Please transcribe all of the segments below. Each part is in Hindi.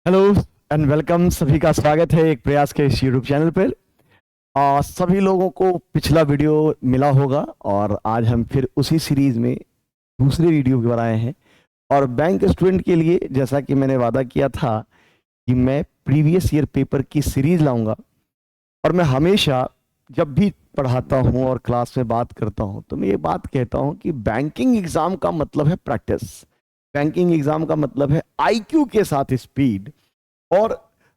Hello and welcome. सभी का स्वागत है एक प्रयास के इस यूट्यूब चैनल पर। सभी लोगों को पिछला वीडियो मिला होगा और आज हम फिर उसी सीरीज में दूसरे वीडियो पर आए हैं। और बैंक स्टूडेंट के लिए जैसा कि मैंने वादा किया था कि मैं प्रीवियस ईयर पेपर की सीरीज लाऊंगा। और मैं हमेशा जब भी पढ़ाता हूं और क्लास में बात करता हूं तो मैं ये बात कहता हूं कि बैंकिंग एग्जाम का मतलब है प्रैक्टिस। बैंकिंग एग्जाम का मतलब है आईक्यू के साथ स्पीड। और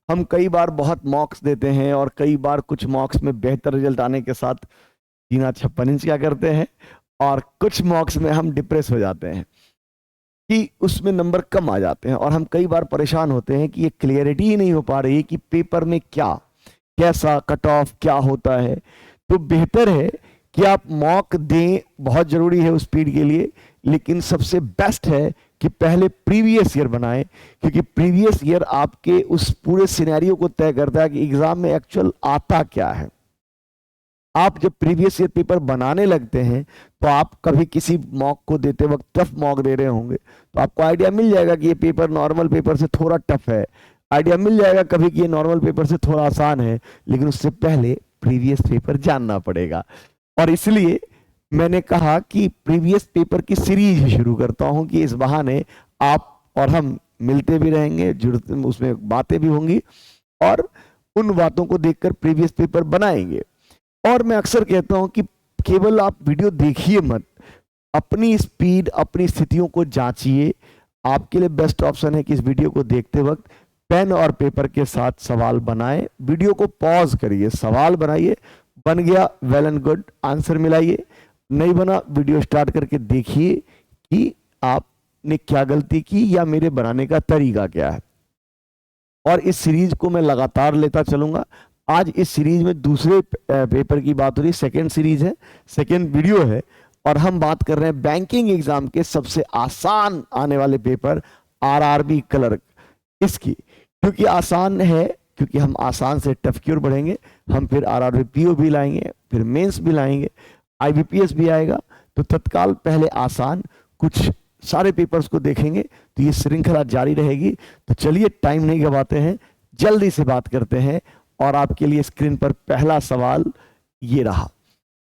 हम कई बार बहुत मॉक्स देते हैं और कई बार कुछ मॉक्स में बेहतर रिजल्ट आने के साथ जीना 56 इंच क्या करते हैं, और कुछ मॉक्स में हम डिप्रेस हो जाते हैं कि उसमें नंबर कम आ जाते हैं। और हम कई बार परेशान होते हैं कि ये क्लियरिटी ही नहीं हो पा रही कि पेपर में क्या कैसा कट ऑफ क्या होता है। तो बेहतर है कि आप मॉक दें, बहुत जरूरी है उस स्पीड के लिए, लेकिन सबसे बेस्ट है कि पहले प्रीवियस ईयर बनाएं, क्योंकि प्रीवियस ईयर आपके उस पूरे सिनेरियो को तय करता है कि एग्जाम में एक्चुअल आता क्या है। आप जब प्रीवियस ईयर पेपर बनाने लगते हैं तो आप कभी किसी मॉक को देते वक्त टफ मॉक दे रहे होंगे तो आपको आइडिया मिल जाएगा कि ये पेपर नॉर्मल पेपर से थोड़ा टफ है। आइडिया मिल जाएगा कभी कि ये नॉर्मल पेपर से थोड़ा आसान है, लेकिन उससे पहले प्रीवियस पेपर जानना पड़ेगा। और इसलिए मैंने कहा कि प्रीवियस पेपर की सीरीज ही शुरू करता हूं कि इस बहाने आप और हम मिलते भी रहेंगे, जुड़ते, उसमें बातें भी होंगी और उन बातों को देखकर प्रीवियस पेपर बनाएंगे। और मैं अक्सर कहता हूं कि केवल आप वीडियो देखिए मत, अपनी स्पीड अपनी स्थितियों को जांचिए। आपके लिए बेस्ट ऑप्शन है कि इस वीडियो को देखते वक्त पेन और पेपर के साथ सवाल बनाएं। वीडियो को पॉज करिए, सवाल बनाइए, बन गया वेल एंड गुड, आंसर मिलाइए, नहीं बना वीडियो स्टार्ट करके देखिए कि आपने क्या गलती की या मेरे बनाने का तरीका क्या है। और इस सीरीज को मैं लगातार लेता चलूंगा। आज इस सीरीज में दूसरे पेपर की बात हो रही, सेकेंड सीरीज है, सेकेंड वीडियो है, और हम बात कर रहे हैं बैंकिंग एग्जाम के सबसे आसान आने वाले पेपर आरआरबी क्लर्क। इसकी क्योंकि आसान है, क्योंकि हम आसान से टफ की ओर बढ़ेंगे। हम फिर आरआरबी पीओ भी लाएंगे, फिर मेंस भी लाएंगे, आईबीपीएस भी आएगा। तो तत्काल पहले आसान कुछ सारे पेपर्स को देखेंगे, तो ये श्रृंखला जारी रहेगी। तो चलिए टाइम नहीं गवाते हैं, जल्दी से बात करते हैं। और आपके लिए स्क्रीन पर पहला सवाल ये रहा।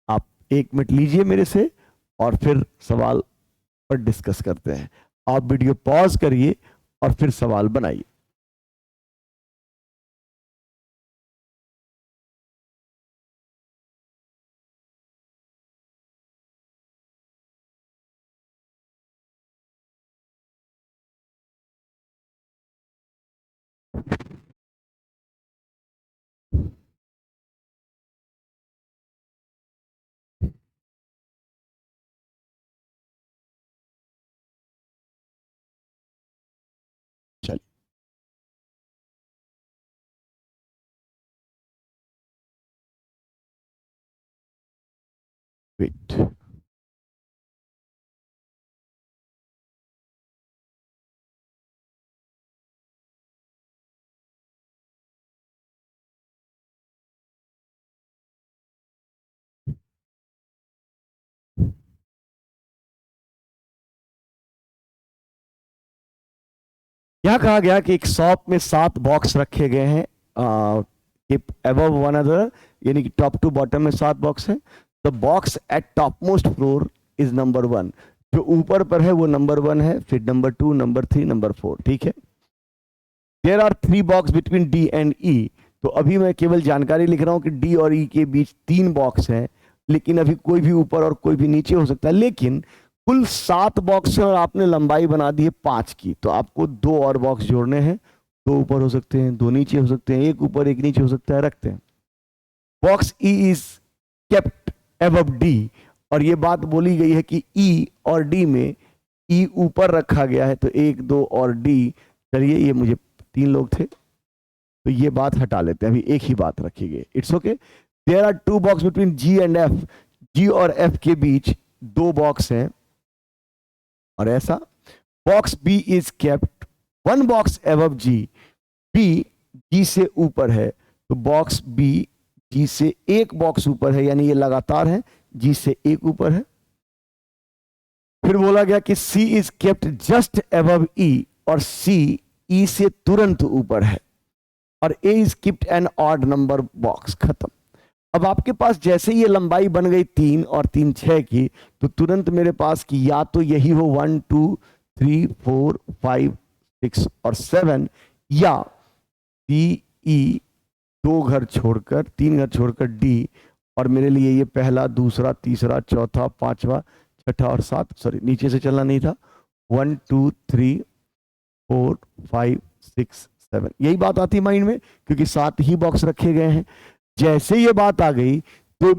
आप 1 मिनट लीजिए मेरे से और फिर सवाल पर डिस्कस करते हैं। आप वीडियो पॉज करिए और फिर सवाल बनाइए। चलिए, वेट। यहाँ कहा गया कि एक शॉप में 7 बॉक्स रखे गए हैं, अबव वन अदर, यानी कि टॉप टू बॉटम में 7 बॉक्स हैं। The box eight top most floor is number 1। जो ऊपर पर है वो नंबर 1 है, फिर नंबर 2, नंबर 3, नंबर 4। ठीक है। There are 3 box between D and E. तो अभी मैं केवल जानकारी लिख रहा हूं कि डी और ई के बीच 3 बॉक्स हैं, लेकिन अभी कोई भी ऊपर और कोई भी नीचे हो सकता है। लेकिन कुल 7 बॉक्स है और आपने लंबाई बना दी है 5 की, तो आपको 2 और बॉक्स जोड़ने हैं। 2 ऊपर हो सकते हैं, 2 नीचे हो सकते हैं, 1 ऊपर 1 नीचे हो सकता है, रखते हैं। Box E is kept above D. और ये बात बोली गई है कि ई और डी में ई ऊपर रखा गया है, तो 1, 2 और डी। चलिए, ये मुझे 3 लोग थे तो ये बात हटा लेते हैं, अभी एक ही बात रखी गई। It's okay. There are 2 box between G and F. G और एफ के बीच 2 बॉक्स हैं, और ऐसा box B is kept 1 box above G. B G से ऊपर है, तो बॉक्स बी जी से 1 बॉक्स ऊपर है, यानी ये लगातार है, जी से 1 ऊपर है। फिर बोला गया कि C is kept just above E, और सी ई से तुरंत ऊपर है, और A is keeped an odd number box, खत्म। अब आपके पास जैसे ये लंबाई बन गई 3 और 3 6 की, तो तुरंत मेरे पास की या तो यही हो 1 2 3 4 5 6 और 7, या डी ई 2 घर छोड़कर 3 घर छोड़कर डी, और मेरे लिए ये पहला दूसरा तीसरा चौथा पांचवा छठा और 7, सॉरी नीचे से चलना नहीं था, 1 2 3 4 5 6 7, यही बात आती माइंड में क्योंकि 7 ही बॉक्स रखे गए हैं। जैसे ये बात आ गई तो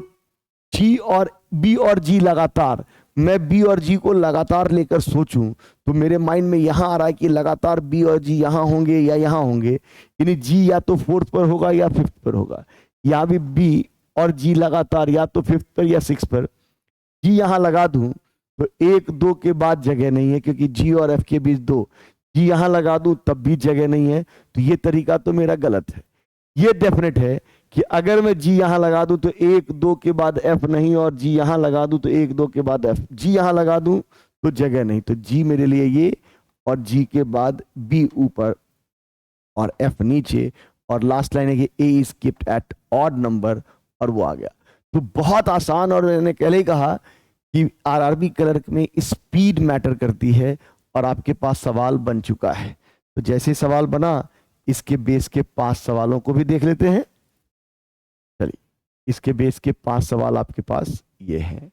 जी और बी और जी लगातार, मैं बी और जी को लगातार लेकर सोचूं तो मेरे माइंड में यहां आ रहा है कि लगातार बी और जी यहां होंगे या यहां होंगे, यानी जी या तो 4th पर होगा या 5th पर होगा, या भी बी और जी लगातार या तो 5th पर या 6th पर। जी यहां लगा दूं तो 1 2 के बाद जगह नहीं है क्योंकि जी और एफ के बीच 2, जी यहां लगा दूं तब भी जगह नहीं है, तो ये तरीका तो मेरा गलत है। ये डेफिनेट है कि अगर मैं जी यहां लगा दूं तो 1 2 के बाद एफ नहीं, और जी यहां लगा दूं तो 1 2 के बाद एफ, जी यहां लगा दूं तो जगह नहीं, तो जी मेरे लिए ये, और जी के बाद बी ऊपर और एफ नीचे, और लास्ट लाइन है कि A is keeped at odd number, और वो आ गया। तो बहुत आसान, और मैंने पहले ही कहा कि आरआरबी क्लर्क में स्पीड मैटर करती है, और आपके पास सवाल बन चुका है। तो जैसे सवाल बना, इसके बेस के 5 सवालों को भी देख लेते हैं। चलिए, इसके बेस के 5 सवाल आपके पास ये हैं।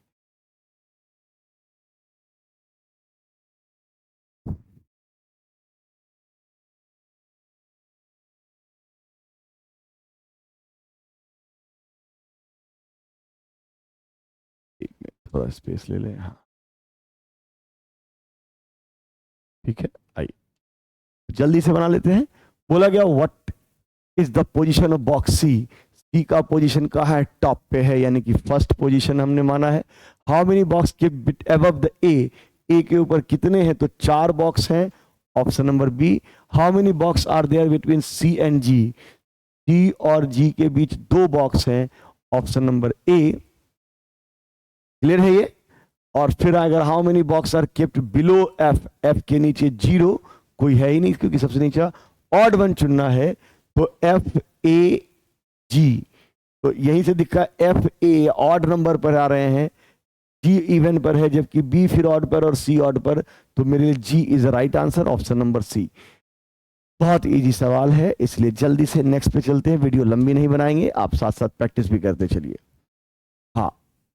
एक मिनट, थोड़ा स्पेस ले लें। हाँ ठीक है, आइए जल्दी से बना लेते हैं। बोला गया what is the position of box C, C का पोजीशन कहाँ है, टॉप पे है, यानी कि फर्स्ट पोजीशन हमने माना है। हाउ मेनी बॉक्स के bit above the A, A के ऊपर कितने हैं, तो 4 बॉक्स हैं, option number B. How many box are there between C and G, C और जी के बीच 2 बॉक्स हैं, ऑप्शन नंबर ए। क्लियर है ये? और फिर अगर how many box are kept below F, F के नीचे 0 कोई है ही नहीं क्योंकि सबसे नीचे ऑड वन चुनना है, तो एफ ए जी, तो यहीं से दिखा एफ ए ऑड नंबर पर आ रहे हैं, जी इवन पर है, जबकि बी फिर ऑड पर और सी ऑड पर, तो मेरे लिए G is right answer, option number C. बहुत इजी सवाल है, इसलिए जल्दी से नेक्स्ट पे चलते हैं, वीडियो लंबी नहीं बनाएंगे, आप साथ साथ प्रैक्टिस भी करते चलिए। हाँ,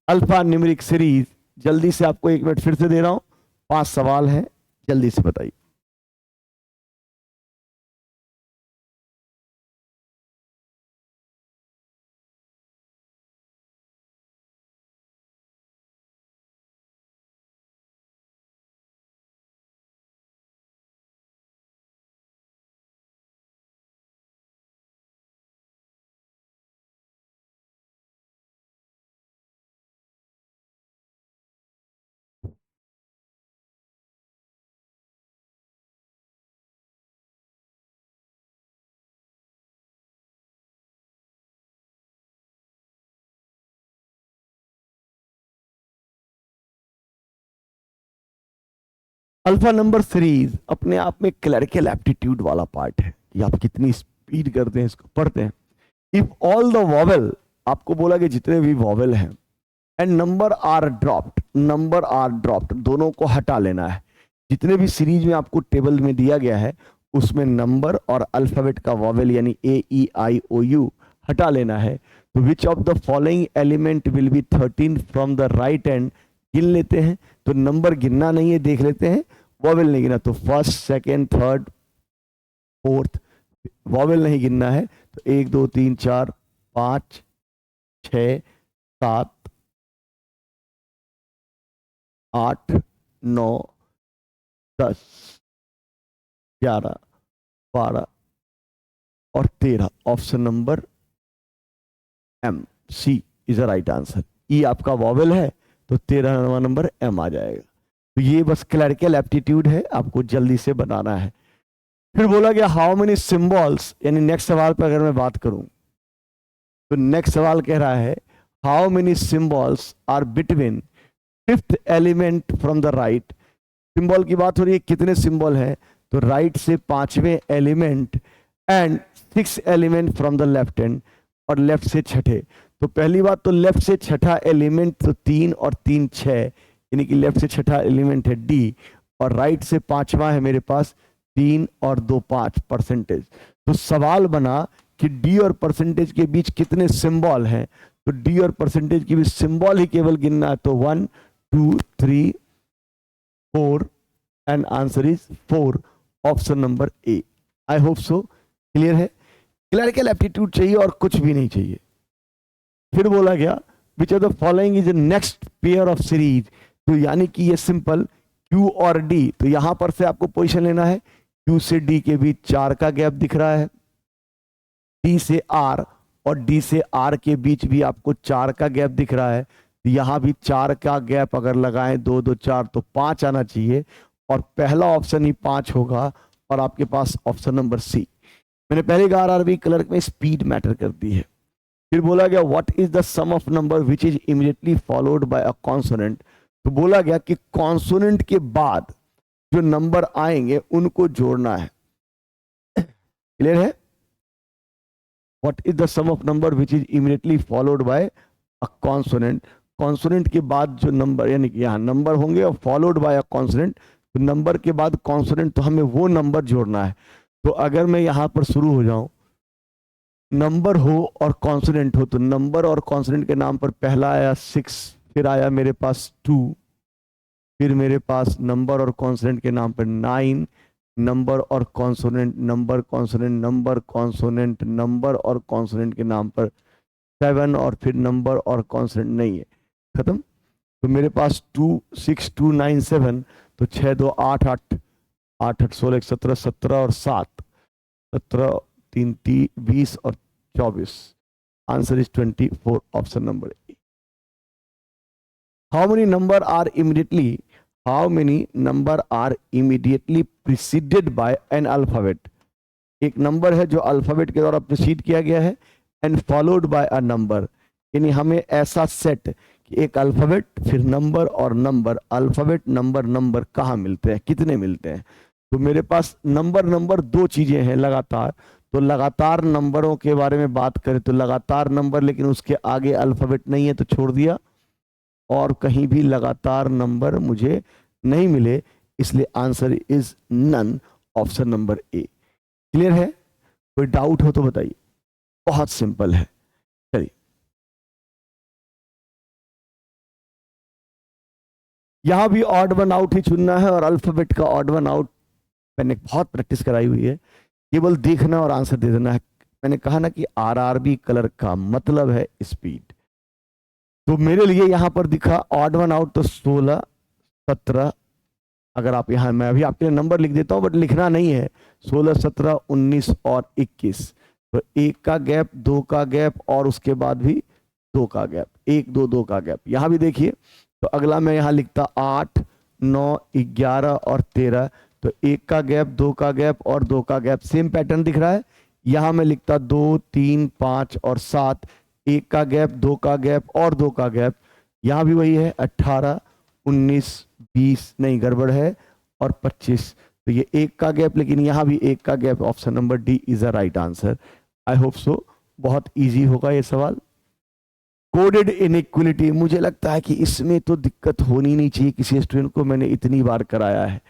अल्फा न्यूमेरिक सीरीज, जल्दी से आपको 1 मिनट फिर से दे रहा हूं, 5 सवाल हैं, जल्दी से बताइए। अल्फा नंबर सीरीज अपने आप में क्लरिकल एप्टीट्यूड वाला पार्ट है कि आप कितनी स्पीड करते हैं, इसको पढ़ते हैं। इफ ऑल द वॉवेल, आपको बोला कि जितने भी वॉवेल हैं, and number are dropped, number are dropped, दोनों को हटा लेना है। जितने भी सीरीज में आपको टेबल में दिया गया है उसमें नंबर और अल्फाबेट का वॉवेल यानी ए ई आई ओ यू हटा लेना है। तो which of the following element will be 13 from the right and, गिन लेते हैं। तो नंबर गिनना नहीं है, देख लेते हैं, वॉवेल नहीं गिनना, तो first second third fourth, vowel नहीं गिनना है। तो 1 2 3 4 5 6 7 8 9 10 11 12 और 13, option number M C is a right answer. E आपका वॉवेल है तो 13वां नंबर एम आ जाएगा। तो ये बस क्लरिकल एप्टीट्यूड है, आपको जल्दी से बनाना है। फिर बोला गया हाउ मेनी सिंबल्स, यानी नेक्स्ट सवाल पर अगर मैं बात करूं तो नेक्स्ट सवाल कह रहा है how many symbols are between 5th element from the right. Symbol की बात हो रही है, कितने सिंबल हैं, तो राइट से पांचवें element and 6 element from the left hand, और लेफ्ट से छठे। तो पहली बात तो लेफ्ट से छठा एलिमेंट तो 3 और 3 6, यानी कि लेफ्ट से छठा एलिमेंट है डी, और राइट से पांचवा है मेरे पास 3 और 2 5 परसेंटेज। तो सवाल बना कि डी और परसेंटेज के बीच कितने सिंबल हैं, तो डी और परसेंटेज के बीच सिंबल ही केवल गिनना है। तो 1 2 3 4 and answer is 4, option number A. I hope so clear है। क्लरिकल एप्टीट्यूड चाहिए और कुछ भी नहीं चाहिए। फिर बोला गया which of the following is the next pair of series, तो यानी कि ये सिंपल क्यू और डी। तो यहां पर से आपको पोजीशन लेना है, क्यू से डी के बीच 4 का गैप दिख रहा है, डी से आर और डी से आर के बीच भी आपको 4 का गैप दिख रहा है। यहां भी 4 का गैप अगर लगाएं 2 2 4 तो 5 आना चाहिए, और पहला ऑप्शन ही 5 होगा, और आपके पास ऑप्शन नंबर सी। मैंने पहले कहा आरआरबी क्लर्क में स्पीड मैटर करती है। फिर बोला गया what is the sum of number which is immediately followed by a consonant, तो बोला गया कि कॉन्सोनेंट के बाद जो नंबर आएंगे उनको जोड़ना है। क्लियर है। What is the sum of number which is immediately followed by a consonant, consonant के बाद जो नंबर, यानी कि यहाँ नंबर होंगे और फॉलोड बाय अ कॉन्सोनेंट, तो नंबर के बाद कॉन्सोनेंट, तो हमें वो नंबर जोड़ना है। तो अगर मैं यहां पर शुरू हो जाऊं, नंबर हो और कॉन्सोनेंट हो, तो नंबर और कॉन्सोनेंट के नाम पर पहला आया 6, फिर आया मेरे पास 2, फिर मेरे पास नंबर और कॉन्सोनेंट के नाम पर 9, नंबर और consonant, number consonant, number consonant, number और कॉन्सोनेंट के नाम पर 7, और फिर नंबर और कॉन्सोनेंट नहीं है, खत्म। तो मेरे पास 2 6 2 9 7, तो 6 2 8 8 8 8 16 17 17 और 7 17 3 20 और 24, answer is 24, option number A. How many number are immediately, how many number are immediately preceded by an alphabet, एक नंबर है जो अल्फाबेट के द्वारा प्रीसीड किया गया है, and followed by a number, यानी हमें ऐसा सेट कि एक अल्फाबेट फिर नंबर और नंबर, अल्फाबेट नंबर नंबर कहाँ मिलते हैं, कितने मिलते हैं। तो मेरे पास नंबर नंबर दो चीजें हैं लगातार, तो लगातार नंबरों के बारे में बात करें तो लगातार नंबर, लेकिन उसके आगे अल्फाबेट नहीं है तो छोड़ दिया, और कहीं भी लगातार नंबर मुझे नहीं मिले, इसलिए answer is none, option number A. Clear है। कोई डाउट हो तो बताइए, बहुत सिंपल है। चलिए, यहां भी ऑड वन आउट ही चुनना है, और अल्फाबेट का ऑड वन आउट मैंने बहुत प्रैक्टिस कराई हुई है, केवल देखना और आंसर दे देना है। मैंने कहा ना कि आरआरबी कलर का मतलब है स्पीड। तो मेरे लिए यहां पर दिखा ऑड वन आउट, तो 16 17, अगर आप यहां, मैं अभी आपके लिए नंबर लिख देता हूं बट लिखना नहीं है, 16 17 19 और 21, तो 1 का गैप, 2 का गैप, और उसके बाद भी 2 का गैप, 1 2 2 का गैप। यहां भी देखिए, तो अगला मैं यहां लिखता 8 9 11 और 13, तो 1 का गैप, 2 का गैप और 2 का गैप, सेम पैटर्न दिख रहा है। यहां मैं लिखता 2 3 5 और 7, 1 का गैप, 2 का गैप और 2 का गैप। यहां भी वही है 18 19 20, नहीं गड़बड़ है, और 25, तो ये 1 का गैप, लेकिन यहां भी 1 का gap, option number D is a right answer. I hope सो बहुत इजी होगा ये सवाल। कोडेड इनइक्वलिटी, मुझे लगता है कि इसमें तो दिक्कत होनी नहीं चाहिए किसी स्टूडेंट को, मैंने इतनी बार कराया है।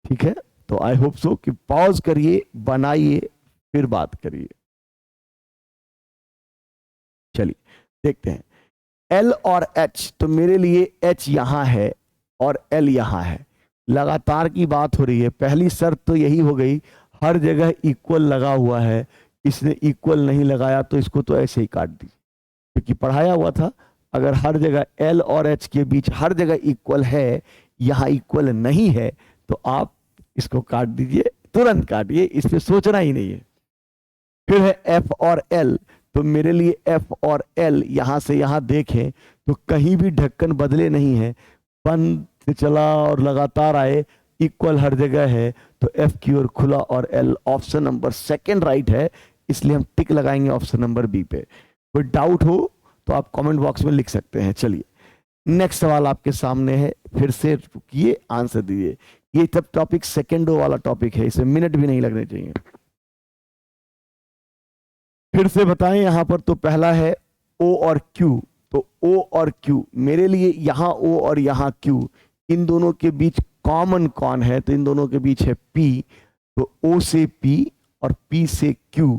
ठीक है, तो आई होप सो कि पॉज करिए, बनाइए, फिर बात करिए। चलिए देखते हैं एल और एच, तो मेरे लिए एच यहां है और एल यहां है, लगातार की बात हो रही है। पहली शर्त तो यही हो गई, हर जगह इक्वल लगा हुआ है, इसने इक्वल नहीं लगाया तो इसको तो ऐसे ही काट दी, क्योंकि पढ़ाया हुआ था अगर हर जगह एल और एच के बीच हर जगह इक्वल है, यहां इक्वल नहीं है, तो आप इसको काट दीजिए, तुरंत काटिए, इस पे सोचना ही नहीं है। फिर है एफ और एल, तो मेरे लिए एफ और एल यहां से यहां देखें तो कहीं भी ढक्कन बदले नहीं है, बंद से चला और लगातार आए, इक्वल हर जगह है, तो एफ की ओर खुला और L, option number second right है, इसलिए हम टिक लगाएंगे ऑप्शन नंबर बी पे। कोई डाउट हो तो आप कमेंट बॉक्स में लिख सकते हैं। चलिए नेक्स्ट सवाल आपके सामने है, फिर से रुकिए, आंसर दीजिए। ये सब टॉपिक सेकेंडो वाला टॉपिक है, इसे मिनट भी नहीं लगने चाहिए। फिर से बताएं यहां पर, तो पहला है ओ और क्यू। तो ओ और क्यू मेरे लिए, यहां ओ और यहां क्यू, इन दोनों के बीच कॉमन कौन है? तो इन दोनों के बीच है पी। तो ओ से पी और पी से क्यू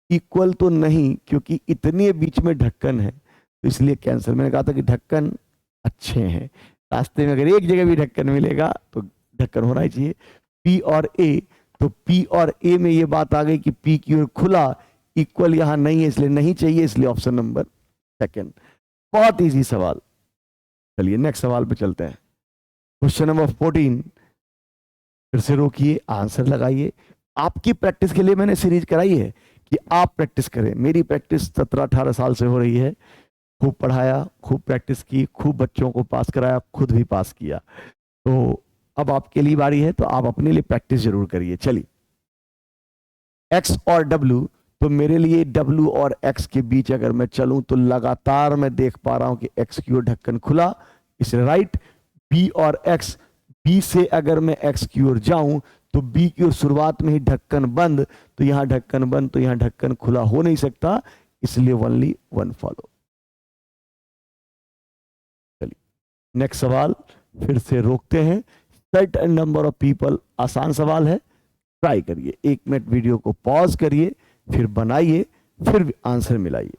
इक्वल तो नहीं, क्योंकि इतने बीच में ढक्कन है, तो इसलिए कैंसिल। मैंने कहा था कि ढक्कन अच्छे हैं, रास्ते में अगर एक जगह भी ढक्कन मिलेगा तो ढक्कन होना ही चाहिए। पी और ए, तो पी और ए में ये बात आ गई कि पी की ओर खुला, इक्वल यहां नहीं है इसलिए नहीं चाहिए, इसलिए ऑप्शन नंबर सेकंड। बहुत इजी सवाल। चलिए नेक्स्ट सवाल पे चलते हैं। Question number 14। फिर से रोकिए, आंसर लगाइए। आपकी प्रैक्टिस के लिए मैंने सीरीज कराई है कि आप प्रैक्टिस करें। मेरी प्रैक्टिस 17-18 साल से हो रही है। खूब पढ़ाया, खूब प्रैक्टिस की, खूब बच्चों को पास कराया, खुद भी पास किया। तो अब आपके लिए बारी है, तो आप अपने लिए प्रैक्टिस जरूर करिए। चलिए, एक्स और डब्ल्यू, तो मेरे लिए डब्ल्यू और एक्स के बीच अगर मैं चलूं तो लगातार मैं देख पा रहा हूं कि एक्स की ओर ढक्कन खुला, इसलिए राइट। बी और एक्स, बी से अगर मैं एक्स की ओर जाऊं तो बी की ओर शुरुआत में ही ढक्कन बंद, तो यहां ढक्कन बंद, तो यहां ढक्कन खुला हो नहीं सकता, इसलिए ओनली वन फॉलो। चलिए नेक्स्ट सवाल, फिर से रोकते हैं। सेट नंबर ऑफ पीपल, आसान सवाल है, ट्राई करिए। 1 मिनट वीडियो को पॉज करिए, फिर बनाइए, फिर आंसर मिलाइए।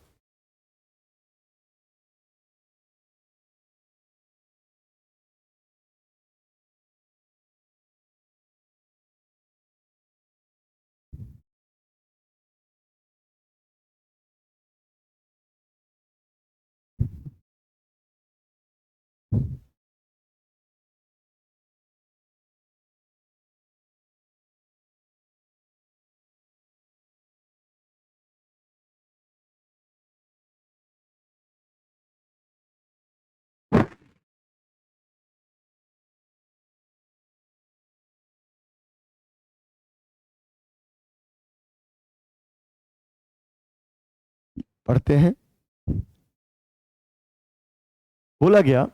पढ़ते हैं। बोला गया,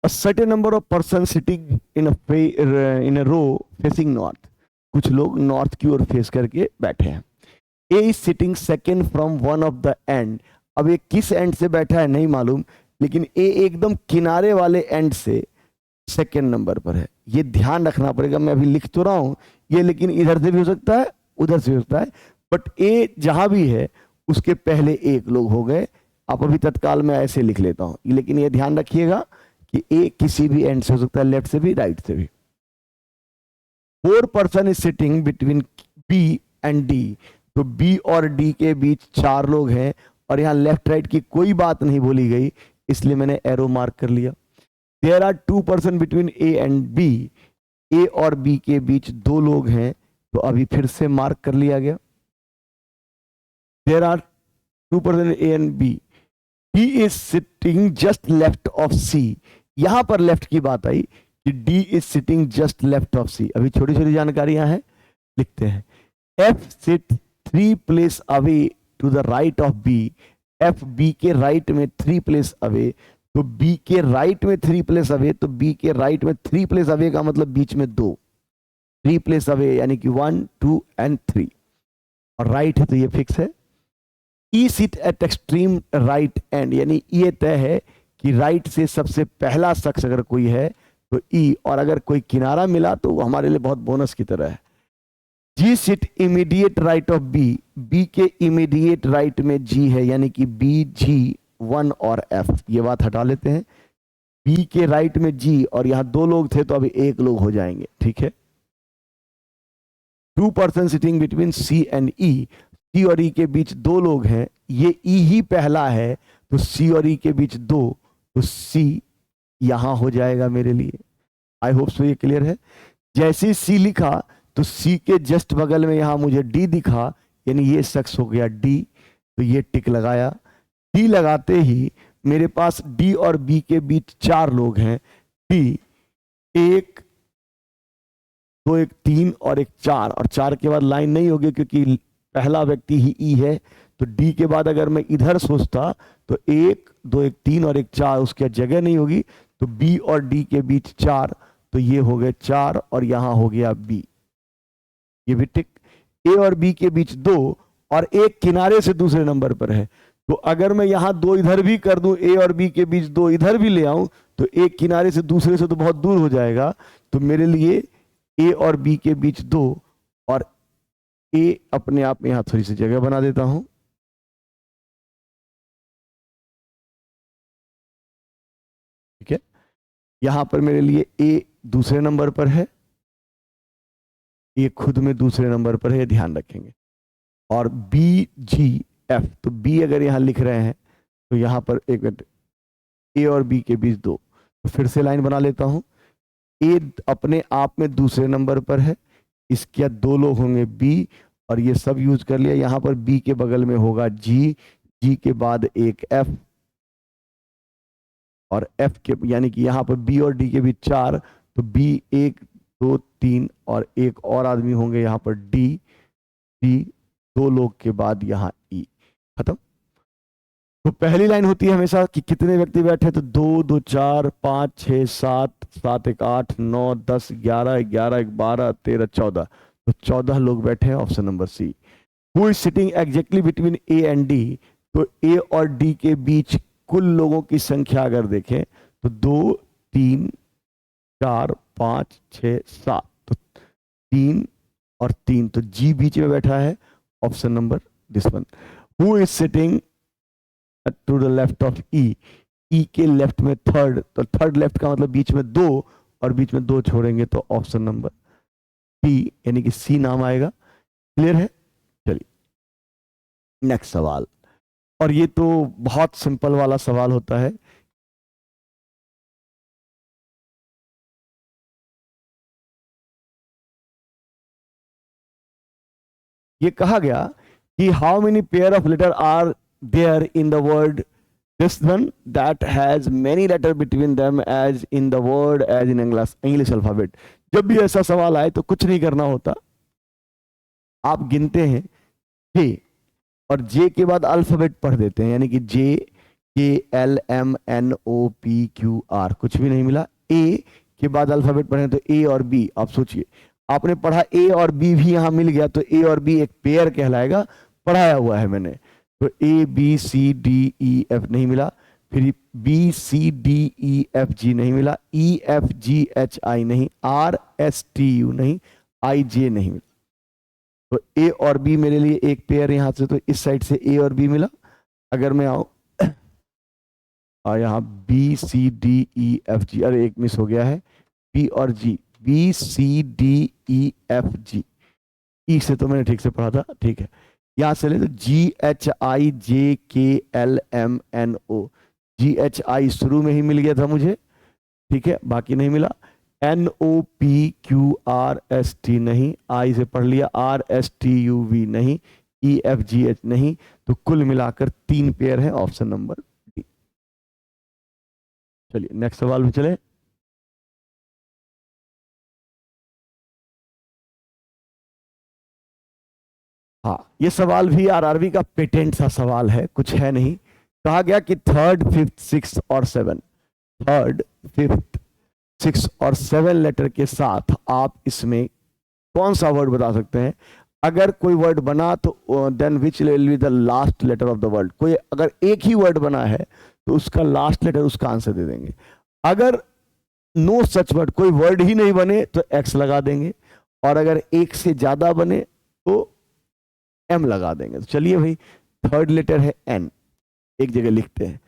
a certain number of persons sitting in a row facing north। कुछ लोग नॉर्थ की ओर फेस करके बैठे हैं। A is sitting second from one of the end. अब ये किस एंड से बैठा है नहीं मालूम, लेकिन ए एकदम किनारे वाले एंड से सेकेंड नंबर पर है। ये ध्यान रखना पड़ेगा, मैं अभी लिख तो रहा हूं ये, लेकिन इधर से भी हो सकता है, उधर से भी हो सकता है, बट ए जहां भी है उसके पहले एक लोग हो गए। आप अभी तत्काल में ऐसे लिख लेता हूं, लेकिन ये ध्यान रखिएगा कि ए किसी भी एंड से हो सकता है, लेफ्ट से भी, राइट से भी। 4 person is sitting between B and D. तो बी और डी के बीच 4 लोग हैं, और यहां लेफ्ट राइट की कोई बात नहीं बोली गई, इसलिए मैंने एरो मार्क कर लिया। There are 2 person between A and B. A और बी के बीच 2 लोग हैं, तो अभी फिर से मार्क कर लिया गया। There are 2 person A and B. D is sitting just left of C. यहां पर लेफ्ट की बात आई कि D is sitting just left of C. अभी छोटी छोटी जानकारियां हैं, लिखते हैं। F sit 3 place away to the right of B. F B के राइट में 3 प्लेस अवे, तो बी के राइट में 3 प्लेस अवे, तो बी के राइट में 3 प्लेस अवे का मतलब बीच में 2, 3 प्लेस अवे यानी कि 1 2 एंड 3, और राइट है तो ये फिक्स है। E sit at extreme right end, यानी ये तय है कि राइट से सबसे पहला शख्स अगर कोई है तो ई, और अगर कोई किनारा मिला तो हमारे लिए बहुत बोनस की तरह है। G sit immediate right of B. B के इमीडिएट राइट में जी है, यानी कि बी जी 1 और एफ, ये बात हटा लेते हैं। बी के राइट में जी, और यहां 2 लोग थे तो अभी 1 लोग हो जाएंगे, ठीक है। 2 person sitting between C and E. C और ई के बीच 2 लोग हैं, ये ई ही पहला है, तो सी और ई के बीच 2, तो सी यहां हो जाएगा मेरे लिए। आई होप सो ये क्लियर है। जैसे सी लिखा तो सी के जस्ट बगल में यहां मुझे डी दिखा, यानी ये शख्स हो गया डी, तो ये टिक लगाया। डी लगाते ही मेरे पास डी और बी के बीच 4 लोग हैं। डी 1 2 1 3 और 1 4, और 4 के बाद लाइन नहीं होगी क्योंकि पहला व्यक्ति ही ई है, तो डी के बाद अगर मैं इधर सोचता तो 1 2 1 3 और 1 4, उसके जगह नहीं होगी, तो बी और डी के बीच 4, तो ये हो गए 4 और यहां हो गया बी, ये भी टिक। ए और बी के बीच 2 और एक किनारे से दूसरे नंबर पर है, तो अगर मैं यहां 2 इधर भी कर दूं, ए और बी के बीच 2 इधर भी ले आऊं, तो एक किनारे से दूसरे से तो बहुत दूर हो जाएगा। तो मेरे लिए ए और बी के बीच 2 और ए अपने आप में यहां थोड़ी सी जगह बना देता हूं, ठीक है। यहां पर मेरे लिए ए दूसरे नंबर पर है, ए खुद में दूसरे नंबर पर है, ध्यान रखेंगे। और बी जी एफ, तो बी अगर यहां लिख रहे हैं तो यहां पर एक मिनट, ए और बी के बीच 2, तो फिर से लाइन बना लेता हूं। ए अपने आप में दूसरे नंबर पर है, इसके 2 लोग होंगे बी, और ये सब यूज कर लिया। यहां पर बी के बगल में होगा जी, जी के बाद एक एफ, और एफ के यानी कि यहां पर बी और डी के बीच 4, तो बी 1 2 3 और एक और आदमी होंगे यहां पर डी, डी 2 लोग के बाद यहां ई, खत्म। तो पहली लाइन होती है हमेशा कि कितने व्यक्ति बैठे, तो 2 2 4 5 6 7 7 1 8 9 10 11 11 12 13 14, तो 14 लोग बैठे हैं, option number C. Who is sitting exactly between A and D, तो ए और डी के बीच कुल लोगों की संख्या अगर देखें तो 2 3 4 5 6 7, तो 3 और 3, तो जी बीच में बैठा है, option number this one. Who is sitting to the left of E, E के लेफ्ट में थर्ड, तो थर्ड लेफ्ट का मतलब बीच में 2 और बीच में 2 छोड़ेंगे तो ऑप्शन नंबर बी यानी कि सी नाम आएगा। क्लियर है? चलिए नेक्स्ट सवाल, और ये तो बहुत सिंपल वाला सवाल होता है। ये कहा गया कि how many pair of letter are there in the word this one that has many letter between them as in the word as in English alphabet. जब भी ऐसा सवाल आए तो कुछ नहीं करना होता, आप गिनते हैं जे, और जे के बाद अल्फाबेट पढ़ देते हैं, यानी कि J K L M N O P Q R, कुछ भी नहीं मिला। ए के बाद अल्फाबेट पढ़े तो ए और बी, आप सोचिए आपने पढ़ा ए और बी भी यहां मिल गया, तो ए और बी एक पेयर कहलाएगा, पढ़ाया हुआ है मैंने। तो A B C D E F नहीं मिला, फिर B C D E F G नहीं मिला, ई एफ जी एच आई नहीं, आर एस टी यू नहीं, आई जे नहीं मिला। तो ए और बी मेरे लिए एक पेयर यहां से, तो इस साइड से ए और बी मिला। अगर मैं आऊं और यहाँ B C D E F G, अरे एक मिस हो गया है, बी और G, B C D E F G, E से तो मैंने ठीक से पढ़ा था, ठीक है। यहां से ले तो जी H I J K L M N O, G H I शुरू में ही मिल गया था मुझे, ठीक है, बाकी नहीं मिला। N O P Q R S T नहीं, आई से पढ़ लिया, R S T U V नहीं, ई एफ जी एच नहीं, तो कुल मिलाकर 3 पेयर है, ऑप्शन नंबर डी। चलिए नेक्स्ट सवाल में चले। हाँ, ये सवाल भी आरआरबी का पेटेंट सा सवाल है, कुछ है नहीं। कहा गया कि थर्ड फिफ्थ सिक्स और सेवन, थर्ड फिफ्थ सिक्स और 7 लेटर के साथ आप इसमें कौन सा वर्ड बता सकते हैं। अगर कोई वर्ड बना तो then which will be the last letter of the word, कोई अगर एक ही वर्ड बना है तो उसका लास्ट लेटर उसका आंसर दे देंगे। अगर नो सच वर्ड, कोई वर्ड ही नहीं बने तो एक्स लगा देंगे, और अगर एक से ज्यादा बने तो एम लगा देंगे। तो चलिए भाई, थर्ड लेटर है एन, एक जगह लिखते हैं।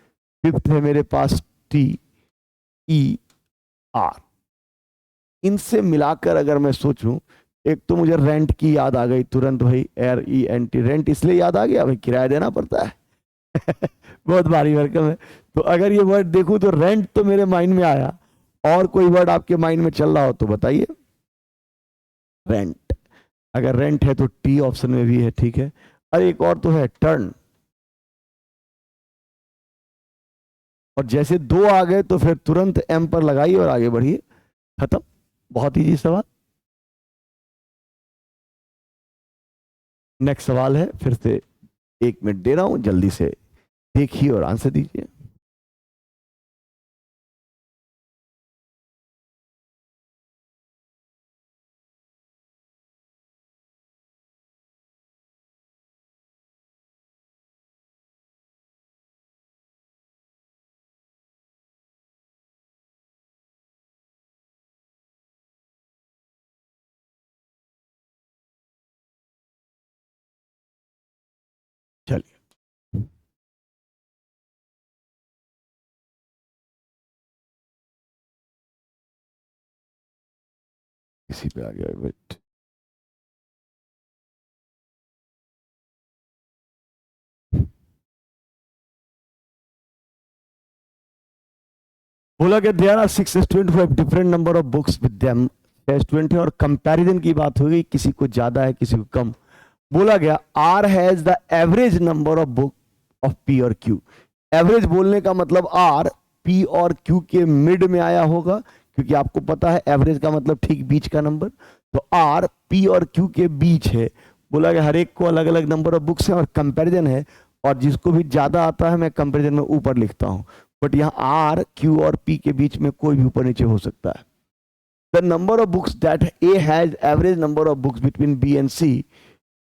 फिफ्थ है मेरे पास टी ई आर, इनसे मिलाकर अगर मैं सोचूं, एक तो मुझे रेंट की याद आ गई तुरंत भाई, R E N T, rent इसलिए याद आ गया भाई किराया देना पड़ता है बहुत भारी भरकम है। तो अगर ये वर्ड देखूं तो रेंट तो मेरे माइंड में आया, और कोई वर्ड आपके माइंड में चल रहा हो तो बताइए। रेंट, अगर रेंट है तो टी ऑप्शन में भी है, ठीक है। अरे एक और तो है टर्न, और जैसे 2 आ गए तो फिर तुरंत एम पर लगाइए और आगे बढ़िए, खत्म। बहुत इजी सवाल। नेक्स्ट सवाल है, फिर से 1 मिनट दे रहा हूं, जल्दी से देखिए और आंसर दीजिए। इसी पे आ गया। वेट, बोला गया there are 6 student who have different number of books with them. 6 student है और कंपैरिजन की बात हो गई, किसी को ज्यादा है किसी को कम। बोला गया R has the average number of book of P और क्यू। एवरेज बोलने का मतलब आर पी और क्यू के मिड में आया होगा, क्योंकि आपको पता है एवरेज का मतलब ठीक बीच का नंबर। तो आर पी और क्यू के बीच है। बोला गया हर एक को अलग अलग नंबर ऑफ बुक्स है और कंपैरिजन है, और जिसको भी ज्यादा आता है मैं कंपैरिजन में ऊपर लिखता हूं, बट यहाँ आर क्यू और पी के बीच में कोई भी ऊपर नीचे हो सकता है। The number of books that A has average number of books between B and C.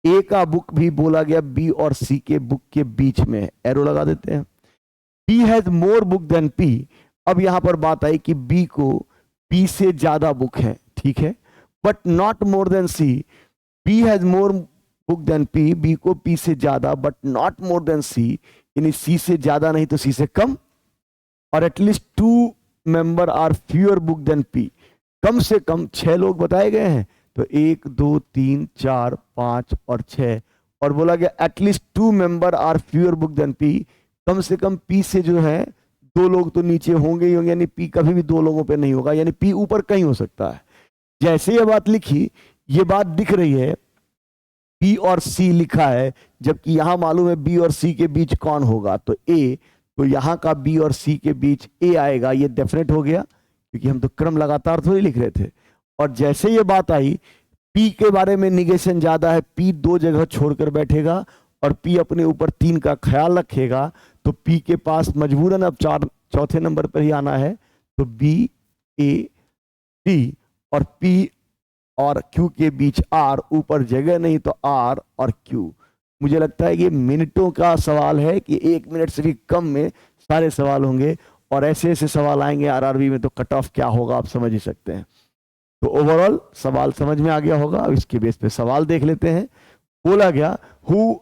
A का बुक भी बोला गया बी और सी के बुक के बीच में, एरो लगा देते हैं। B has more book than P. अब यहां पर बात आई कि बी को पी से ज्यादा बुक है, ठीक है, but not more than C. B has more book than P, B को पी से ज्यादा but not more than C, यानी सी से ज्यादा नहीं तो सी से कम। और at least 2 member are fewer book than P. कम से कम 6 लोग बताए गए हैं, तो 1 2 3 4 5 और 6। और बोला गया at least 2 member are fewer book than P. कम से कम पी से जो है 2 लोग तो नीचे होंगे ही होंगे, यानी पी कभी भी 2 लोगों पे नहीं होगा, यानी पी ऊपर कहीं हो सकता है। जैसे ये बात लिखी, ये बात दिख रही है, बी और सी लिखा है, जबकि यहां मालूम है बी और सी के बीच कौन होगा, तो ए। तो यहां का बी और सी के बीच ए आएगा, ये डेफिनेट हो गया, क्योंकि हम तो क्रम लगातार थोड़ी लिख रहे थे। और जैसे ये बात आई, पी के बारे में निगेशन ज्यादा है, पी 2 जगह छोड़कर बैठेगा और पी अपने ऊपर 3 का ख्याल रखेगा, तो पी के पास मजबूरन अब चौथे नंबर पर ही आना है। तो बी ए डी और पी और क्यू के बीच आर, ऊपर जगह नहीं तो आर और क्यू। मुझे लगता है कि मिनटों का सवाल है कि 1 मिनट से भी कम में सारे सवाल होंगे, और ऐसे ऐसे सवाल आएंगे आरआरबी में, तो कट ऑफ क्या होगा आप समझ ही सकते हैं। तो ओवरऑल सवाल समझ में आ गया होगा। अब इसके बेस पे सवाल देख लेते हैं। बोला गया who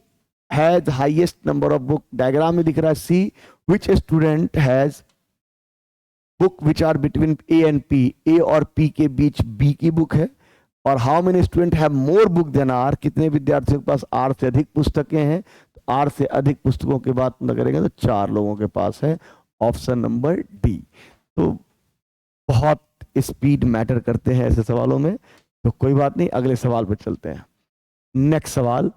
has highest number of book, diagram में दिख रहा है C, which student has book which are between A and P. A और पी के बीच बी की बुक है। और how many student have more book than R, कितने विद्यार्थियों के पास आर से अधिक पुस्तकें हैं। तो आर से अधिक पुस्तकों की बात न करेंगे तो 4 लोगों के पास है, ऑप्शन नंबर डी। तो बहुत स्पीड मैटर करते हैं ऐसे सवालों में, तो कोई बात नहीं, अगले सवाल पर चलते हैं। नेक्स्ट सवाल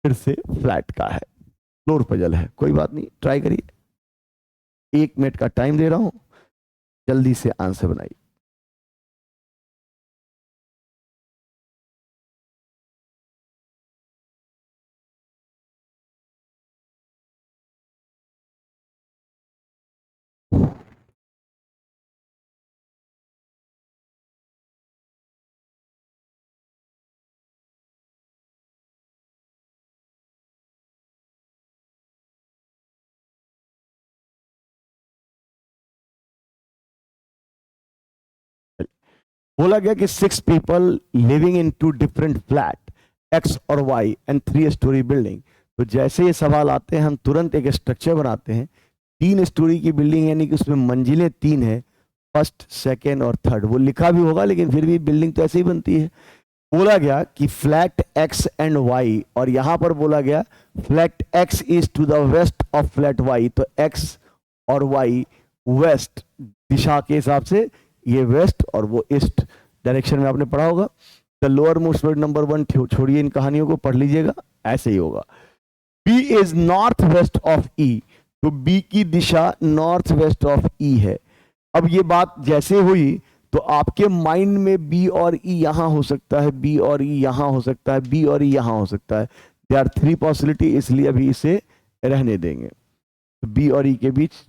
फिर से फ्लैट का है, फ्लोर पजल है, कोई बात नहीं, ट्राई करिए। 1 मिनट का टाइम दे रहा हूं, जल्दी से आंसर बनाइए। बोला गया कि 6 people living in 2 different flat, x और वाई एंड 3 स्टोरी बिल्डिंग। तो जैसे ये सवाल आते हैं हम तुरंत एक स्ट्रक्चर बनाते हैं। 3 स्टोरी की बिल्डिंग, यानी कि उसमें मंजिलें 3 है, फर्स्ट सेकेंड और थर्ड। वो लिखा भी होगा लेकिन फिर भी बिल्डिंग तो ऐसे ही बनती है। बोला गया कि फ्लैट एक्स एंड वाई, और यहां पर बोला गया flat X is to the west of flat Y. तो एक्स और वाई वेस्ट दिशा के हिसाब से, ये वेस्ट और वो ईस्ट डायरेक्शन में आपने पढ़ा होगा। The lower most word number 1 छोड़िए, इन कहानियों को पढ़ लीजिएगा, ऐसे ही होगा। B is north west of E, तो बी की दिशा नॉर्थ वेस्ट ऑफ ई है। अब ये बात जैसे हुई तो आपके माइंड में बी और ई यहां हो सकता है, बी और ई यहां हो सकता है, बी और ई यहां हो सकता है। दे आर 3 पॉसिबिलिटी, इसलिए अभी इसे रहने देंगे। बी और ई के बीच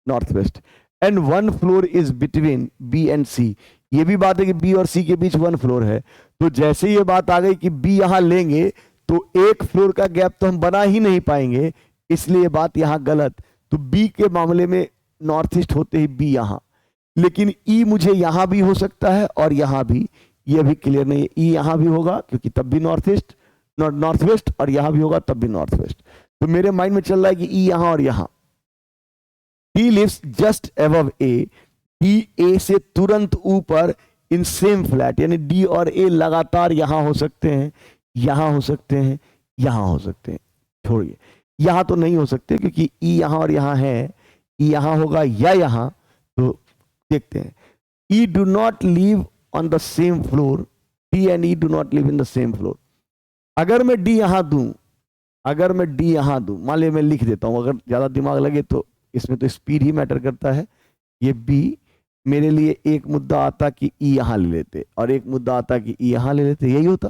north west, and 1 floor is between B and C. ये भी बात है कि बी और सी के बीच 1 फ्लोर है। तो जैसे ये बात आ गई कि बी यहां लेंगे तो 1 फ्लोर का गैप तो हम बना ही नहीं पाएंगे, इसलिए ये बात यहां गलत। तो बी के मामले में नॉर्थ ईस्ट होते ही बी यहां, लेकिन ई मुझे यहां भी हो सकता है और यहां भी, ये भी क्लियर नहीं है। ई यहां भी होगा क्योंकि तब भी नॉर्थ ईस्ट नॉर्थ वेस्ट, और यहां भी होगा तब भी नॉर्थ वेस्ट। तो मेरे माइंड में चल रहा है कि ई यहां और यहां। D lives just above A, D A से तुरंत ऊपर इन सेम फ्लैट, यानी डी और ए लगातार यहां हो सकते हैं, यहां हो सकते हैं, यहां हो सकते हैं। छोड़िए, यहां तो नहीं हो सकते क्योंकि ई यहां और यहां है, ई यहां होगा या यहां। तो देखते हैं, E do not live on the same floor, D and E do not live in the same floor. अगर मैं डी यहां दूं, अगर मैं डी यहां दूं, मान लिया मैं लिख देता हूं, अगर ज्यादा दिमाग लगे तो इसमें तो स्पीड ही मैटर करता है। ये बी, मेरे लिए एक मुद्दा आता कि ई यहां ले लेते, और एक मुद्दा आता कि ई यहां ले लेते, यही होता।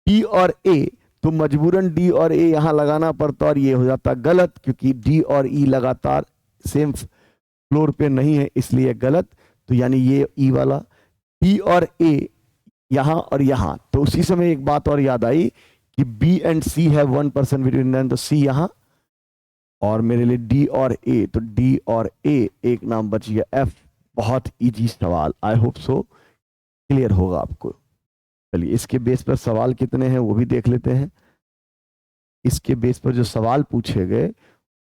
डी और ए, तो मजबूरन डी और ए यहां लगाना पड़ता और ये हो जाता गलत, क्योंकि डी और ई लगातार सेम फ्लोर पे नहीं है, इसलिए गलत। तो यानी ये ई वाला, डी और ए यहां और यहां। तो उसी समय एक बात और याद आई कि बी एंड सी है 1% बिटवीन देम, तो सी यहां, और मेरे लिए डी और ए, तो डी और ए, एक नाम बच गया एफ। बहुत इजी सवाल, आई होप सो क्लियर होगा आपको। चलिए, इसके बेस पर सवाल कितने हैं वो भी देख लेते हैं। इसके बेस पर जो सवाल पूछे गए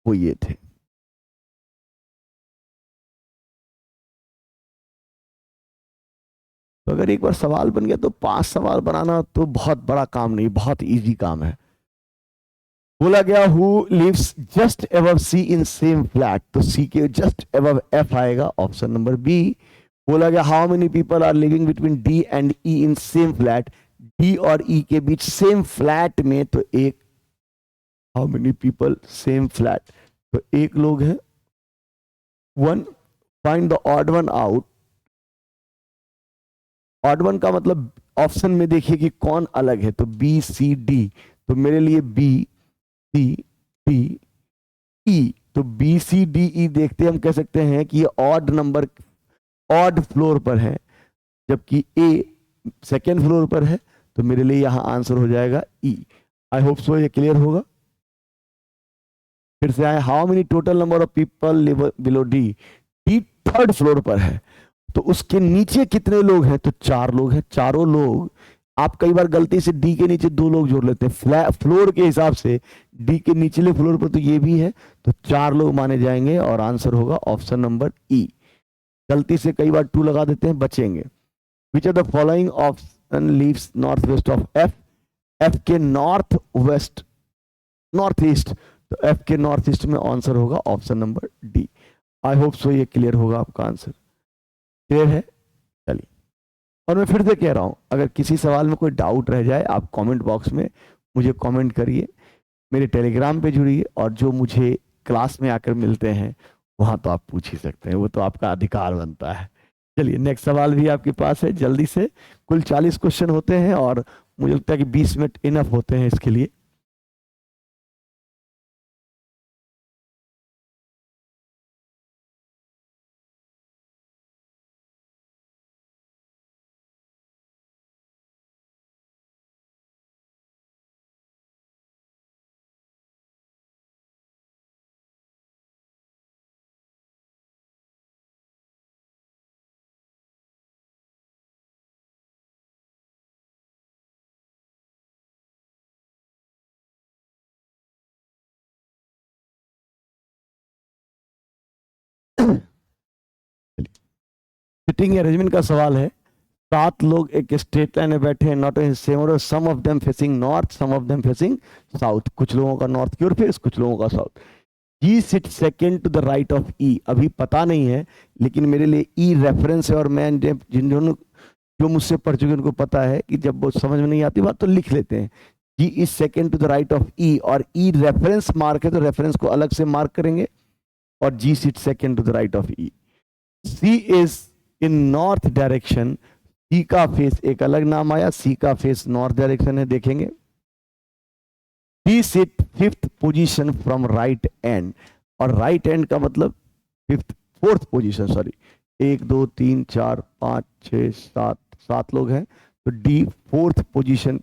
वो ये थे। तो अगर एक बार सवाल बन गया तो 5 सवाल बनाना तो बहुत बड़ा काम नहीं, बहुत इजी काम है। बोला गया who lives just above C in same flat, तो सी के जस्ट अबव एफ आएगा, ऑप्शन नंबर बी। बोला गया how many people are living between D and E in same flat, D और ई के बीच सेम फ्लैट में, तो एक, how many people same flat, तो एक लोग हैं, one. Find the odd one out, odd one का मतलब ऑप्शन में देखिए कि कौन अलग है, तो बी सी डी, तो मेरे लिए बी सी डी ई, तो बी सी डी ई देखते हम कह सकते हैं कि ये ऑड नंबर, ऑड फ्लोर पर है, जबकि ए सेकेंड फ्लोर पर है, तो मेरे लिए यहां आंसर हो जाएगा ई। आई होप सो ये क्लियर होगा। फिर से आए, how many total number of people live below D, D third floor पर है, तो उसके नीचे कितने लोग हैं, तो 4 लोग हैं, चारों लोग। आप कई बार गलती से डी के नीचे 2 लोग जोड़ लेते हैं, फ्लोर के हिसाब से डी के निचले फ्लोर पर तो ये भी है, तो 4 लोग माने जाएंगे, और आंसर होगा ऑप्शन नंबर ई। गलती से कई बार 2 लगा देते हैं, बचेंगे। Which are the following option lives north west of F, F के नॉर्थ वेस्ट, नॉर्थ ईस्ट, तो एफ के नॉर्थ ईस्ट में आंसर होगा option number D. I hope so ये क्लियर होगा आपका आंसर, क्लियर है। चलिए, और मैं फिर से कह रहा हूं, अगर किसी सवाल में कोई डाउट रह जाए, आप कमेंट बॉक्स में मुझे कमेंट करिए, मेरे टेलीग्राम पे जुड़िए, और जो मुझे क्लास में आकर मिलते हैं वहां तो आप पूछ ही सकते हैं, वो तो आपका अधिकार बनता है। चलिए, नेक्स्ट सवाल भी आपके पास है, जल्दी से। कुल 40 क्वेश्चन होते हैं और मुझे लगता है कि 20 मिनट इनफ होते हैं इसके लिए। सिटिंग अरेंजमेंट का सवाल है। 7 लोग एक स्ट्रेट लाइन में बैठे हैं, not in same order, some of them facing north, some of them facing south. कुछ लोगों का नॉर्थ की ओर फेस, कुछ लोगों का south. E sit second to the right of E, अभी पता नहीं है, लेकिन मेरे लिए ई रेफरेंस है, और मैं जिन जो मुझसे पढ़ चुके उनको पता है कि जब वो समझ में नहीं आती बात तो लिख लेते हैं। G is second to the right of E, और ई रेफरेंस मार्क है, तो रेफरेंस को अलग से मार्क करेंगे, और G sit second to the right of E. C is in north direction, C का फेस एक अलग नाम आया, सी का फेस नॉर्थ डायरेक्शन है, देखेंगे। D sit 5th position from right end, और राइट एंड का मतलब 4th पोजीशन, सॉरी, 1 2 3 4 5 6 7 लोग हैं, तो D 4th position,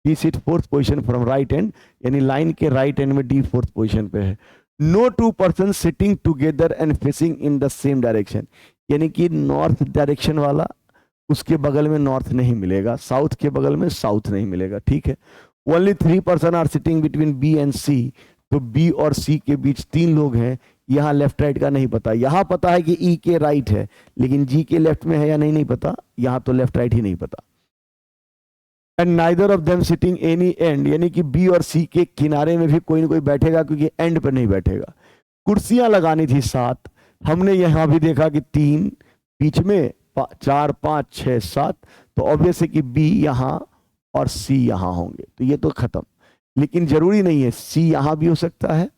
D sit 4th position from right end, यानी लाइन के राइट एंड में डी 4th पोजीशन पे है। No 2 person sitting together and facing in the same direction, यानी कि नॉर्थ डायरेक्शन वाला उसके बगल में नॉर्थ नहीं मिलेगा, साउथ के बगल में साउथ नहीं मिलेगा, ठीक है। Only 3 person are sitting between B and C, तो बी और सी के बीच 3 लोग हैं, यहाँ लेफ्ट राइट का नहीं पता, यहाँ पता है कि ई के राइट है, लेकिन जी के लेफ्ट में है या नहीं नहीं पता, यहाँ तो लेफ्ट राइट ही नहीं पता। And neither of them sitting any and, यानी कि बी और सी के किनारे में भी कोई ना कोई बैठेगा, क्योंकि एंड पर नहीं बैठेगा। कुर्सियां लगानी थी 7, हमने यहां भी देखा कि 3, बीच में 4 5 6 7, तो ऑब्वियस है कि बी यहां और सी यहां होंगे, तो ये तो खत्म। लेकिन जरूरी नहीं है, सी यहां भी हो सकता है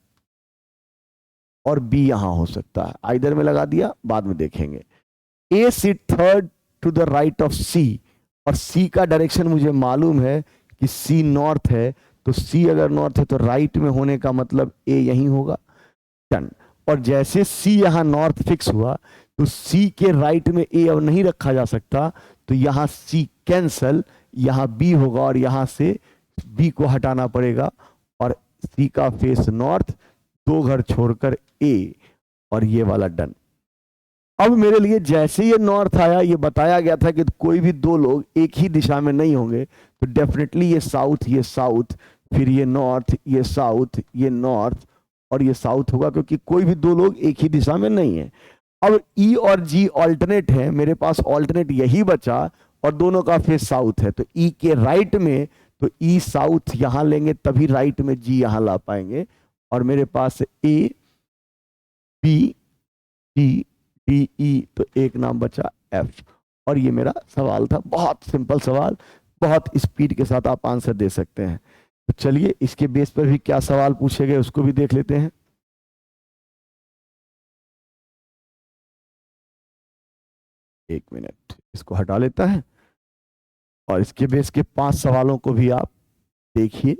और बी यहां हो सकता है, आइदर में लगा दिया, बाद में देखेंगे। A sit third to the right of C, और सी का डायरेक्शन मुझे मालूम है कि सी नॉर्थ है, तो सी अगर नॉर्थ है तो राइट में होने का मतलब ए यहीं होगा, डन। और जैसे सी यहां नॉर्थ फिक्स हुआ, तो सी के राइट में ए अब नहीं रखा जा सकता, तो यहां सी कैंसल, यहां बी होगा और यहां से बी को हटाना पड़ेगा, और सी का फेस नॉर्थ, 2 घर छोड़कर ए, और ये वाला डन। अब मेरे लिए जैसे ये नॉर्थ आया, ये बताया गया था कि कोई भी 2 लोग एक ही दिशा में नहीं होंगे, तो डेफिनेटली ये साउथ, फिर ये नॉर्थ, ये साउथ, ये नॉर्थ और ये साउथ होगा, क्योंकि कोई भी 2 लोग एक ही दिशा में नहीं है। अब ई और जी ऑल्टरनेट है, मेरे पास ऑल्टरनेट यही बचा, और दोनों का फेस साउथ है, तो ई के राइट में, तो ई साउथ यहां लेंगे, तभी राइट में जी यहां ला पाएंगे, और मेरे पास A B D D E, तो एक नाम बचा एफ। और ये मेरा सवाल था, बहुत सिंपल सवाल, बहुत स्पीड के साथ आप आंसर दे सकते हैं। तो चलिए इसके बेस पर भी क्या सवाल पूछे गए उसको भी देख लेते हैं। एक मिनट, इसको हटा लेता है, और इसके बेस के 5 सवालों को भी आप देखिए।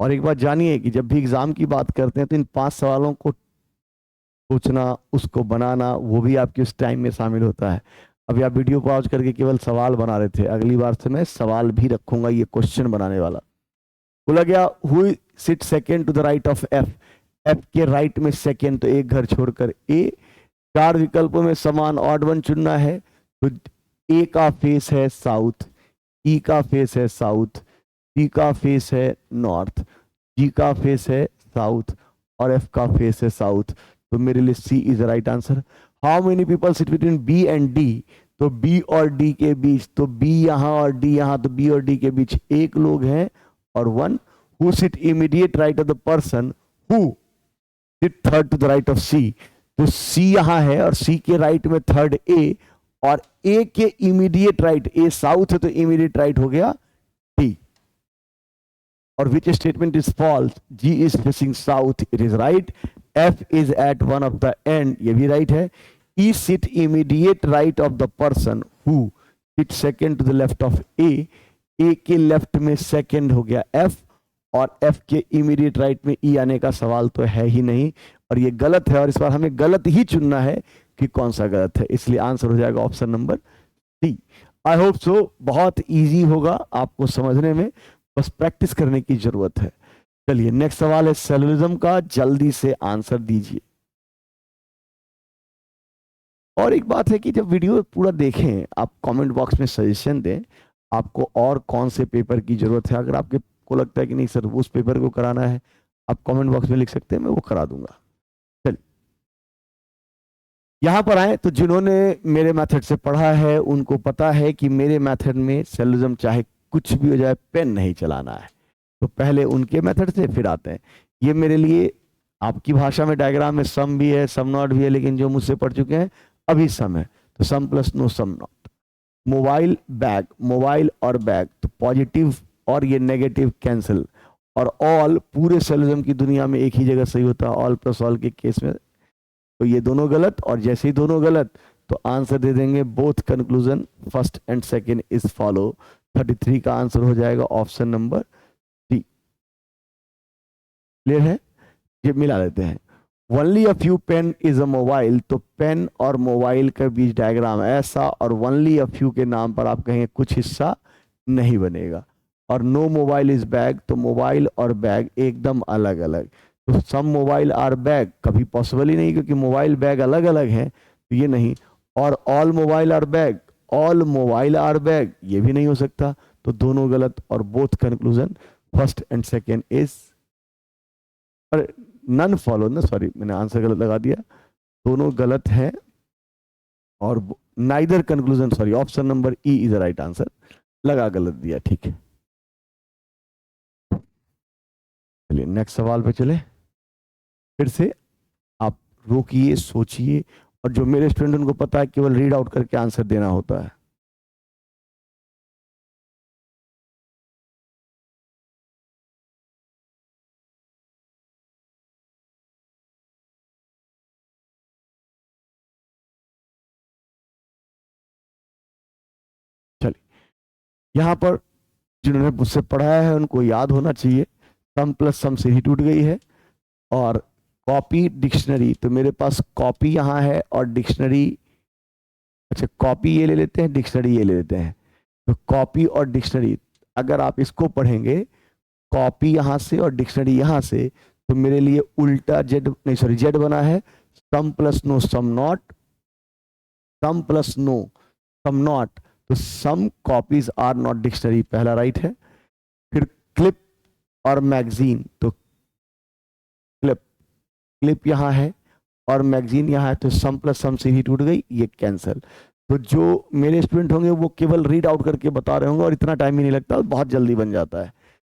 और एक बात जानिए कि जब भी एग्जाम की बात करते हैं, तो इन 5 सवालों को सोचना, उसको बनाना, वो भी आपके उस टाइम में शामिल होता है। अभी आप वीडियो पॉज करके केवल सवाल बना रहे थे, अगली बार से मैं सवाल भी रखूंगा, ये क्वेश्चन बनाने वाला। बोला गया who sit second to the right of F, F के राइट में सेकेंड, तो एक घर छोड़कर ए। 4 विकल्पों में समान ऑड वन चुनना है, तो ए का फेस है साउथ, ई का फेस है साउथ, सी का फेस है नॉर्थ, जी का फेस है साउथ, और एफ का फेस है साउथ, तो मेरे लिए C is the right answer. How many people sit between B and D, तो बी और डी के बीच, तो बी यहां और डी यहां, तो बी और डी के बीच एक लोग हैं और 1। Who sit immediate right of the person who sit third to the right of C, तो सी यहां है और सी के राइट में थर्ड ए, और ए के इमीडिएट राइट, ए साउथ है तो इमीडिएट राइट हो गया डी। और which statement is false? G is facing south, it is right. F is at one of the end, ये भी right है। E sit immediate right of the person who sit second to the left of A, A के left में second हो गया F, और F के immediate right में E आने का सवाल तो है ही नहीं, और ये गलत है, और इस बार हमें गलत ही चुनना है कि कौन सा गलत है, इसलिए आंसर हो जाएगा option number D. I hope सो, बहुत इजी होगा आपको समझने में, बस प्रैक्टिस करने की जरूरत है। चलिए नेक्स्ट सवाल है सेलुलिज्म का, जल्दी से आंसर दीजिए। और एक बात है कि जब वीडियो पूरा देखें, आप कमेंट बॉक्स में सजेशन दें, आपको और कौन से पेपर की जरूरत है। अगर आपके को लगता है कि नहीं सर उस पेपर को कराना है, आप कमेंट बॉक्स में लिख सकते हैं, मैं वो करा दूंगा। चलिए यहां पर आए, तो जिन्होंने मेरे मेथड से पढ़ा है उनको पता है कि मेरे मेथड में सेलुलिज्म चाहे कुछ भी हो जाए, पेन नहीं चलाना है। तो पहले उनके मेथड से फिर आते हैं। ये मेरे लिए आपकी भाषा में डायग्राम में सम भी है, सम नॉट भी है, लेकिन जो मुझसे पढ़ चुके हैं अभी सम है, तो some plus no some not. Mobile bag, mobile और बैग, तो पॉजिटिव और ये नेगेटिव कैंसिल, और ऑल पूरे सेलुलिज्म की दुनिया में एक ही जगह सही होता है, ऑल प्लस ऑल के केस में, तो ये दोनों गलत, और जैसे ही दोनों गलत तो आंसर दे देंगे both conclusion first and second is follow. 33 का आंसर हो जाएगा ऑप्शन नंबर डी। क्लियर है, ये मिला लेते हैं। Only a few pen is a mobile, तो पेन और मोबाइल के बीच डायग्राम ऐसा, और ओनली अ फ्यू के नाम पर आप कहेंगे कुछ हिस्सा नहीं बनेगा। और नो मोबाइल इज बैग, तो मोबाइल और बैग एकदम अलग अलग, तो सम मोबाइल आर बैग कभी पॉसिबल ही नहीं, क्योंकि मोबाइल बैग अलग अलग है, तो ये नहीं। और all mobile are bag, all mobile are bag ये भी नहीं हो सकता, तो दोनों गलत, और both conclusion first and second is, none follow ना, सॉरी मैंने आंसर गलत लगा दिया, दोनों गलत है, और neither conclusion, sorry option number E is the right answer, लगा गलत दिया, ठीक है। चलिए नेक्स्ट सवाल पे चले। फिर से आप रोकिए, सोचिए, और जो मेरे स्टूडेंट उनको पता है केवल रीड आउट करके आंसर देना होता है। चलिए, यहां पर जिन्होंने मुझसे पढ़ाया है उनको याद होना चाहिए, सम प्लस सम से ही टूट गई है, और कॉपी डिक्शनरी, तो मेरे पास कॉपी यहाँ है और डिक्शनरी, अच्छा कॉपी ये ले लेते हैं, डिक्शनरी ये ले लेते हैं, तो कॉपी और डिक्शनरी अगर आप इसको पढ़ेंगे, कॉपी यहाँ से और डिक्शनरी यहाँ से, तो मेरे लिए उल्टा जेड, नहीं सॉरी जेड बना है, some plus no some not, some plus no some not, तो some copies are not dictionary, पहला राइट है। फिर क्लिप और मैगजीन, तो क्लिप, क्लिप यहाँ है और मैगजीन यहाँ है, तो सम प्लस सम से ही टूट गई, ये कैंसल। तो जो मेरे स्टूडेंट होंगे वो केवल रीड आउट करके बता रहे होंगे, और इतना टाइम ही नहीं लगता, बहुत जल्दी बन जाता है।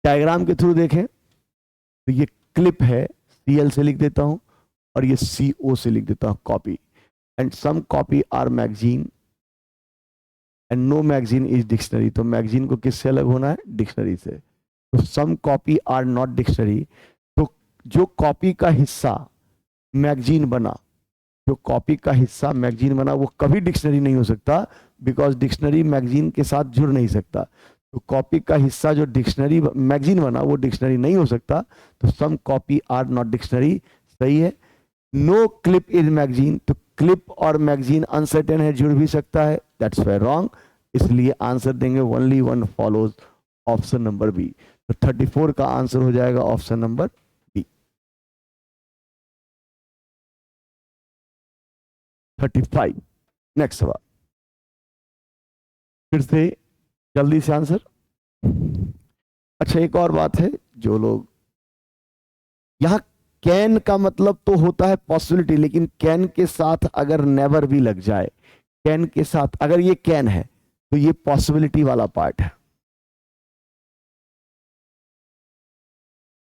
डायग्राम के थ्रू देखें तो ये क्लिप है, CL से लिख देता हूं, और ये CO से लिख देता हूं, copy, and some copy are magazine and no magazine is dictionary, तो मैगजीन को किससे अलग होना है, डिक्शनरी से, तो some copy are not dictionary. तो जो कॉपी का हिस्सा मैगजीन बना, जो कॉपी का हिस्सा मैगजीन बना, वो कभी डिक्शनरी नहीं हो सकता, बिकॉज डिक्शनरी मैगजीन के साथ जुड़ नहीं सकता, तो कॉपी का हिस्सा जो डिक्शनरी मैगजीन बना वो डिक्शनरी नहीं हो सकता, तो some copy are not dictionary सही है। नो क्लिप इज मैगजीन, तो क्लिप और मैगजीन अनसर्टेन है, जुड़ भी सकता है, दैट्स वेरी रॉन्ग, इसलिए आंसर देंगे only one follows, option number B. तो 34 का आंसर हो जाएगा ऑप्शन नंबर बी। 35 नेक्स्ट सवाल, फिर से जल्दी से आंसर। अच्छा एक और बात है, जो लोग यहां, कैन का मतलब तो होता है पॉसिबिलिटी, लेकिन कैन के साथ अगर नेवर भी लग जाए, कैन के साथ अगर ये कैन है तो ये पॉसिबिलिटी वाला पार्ट है,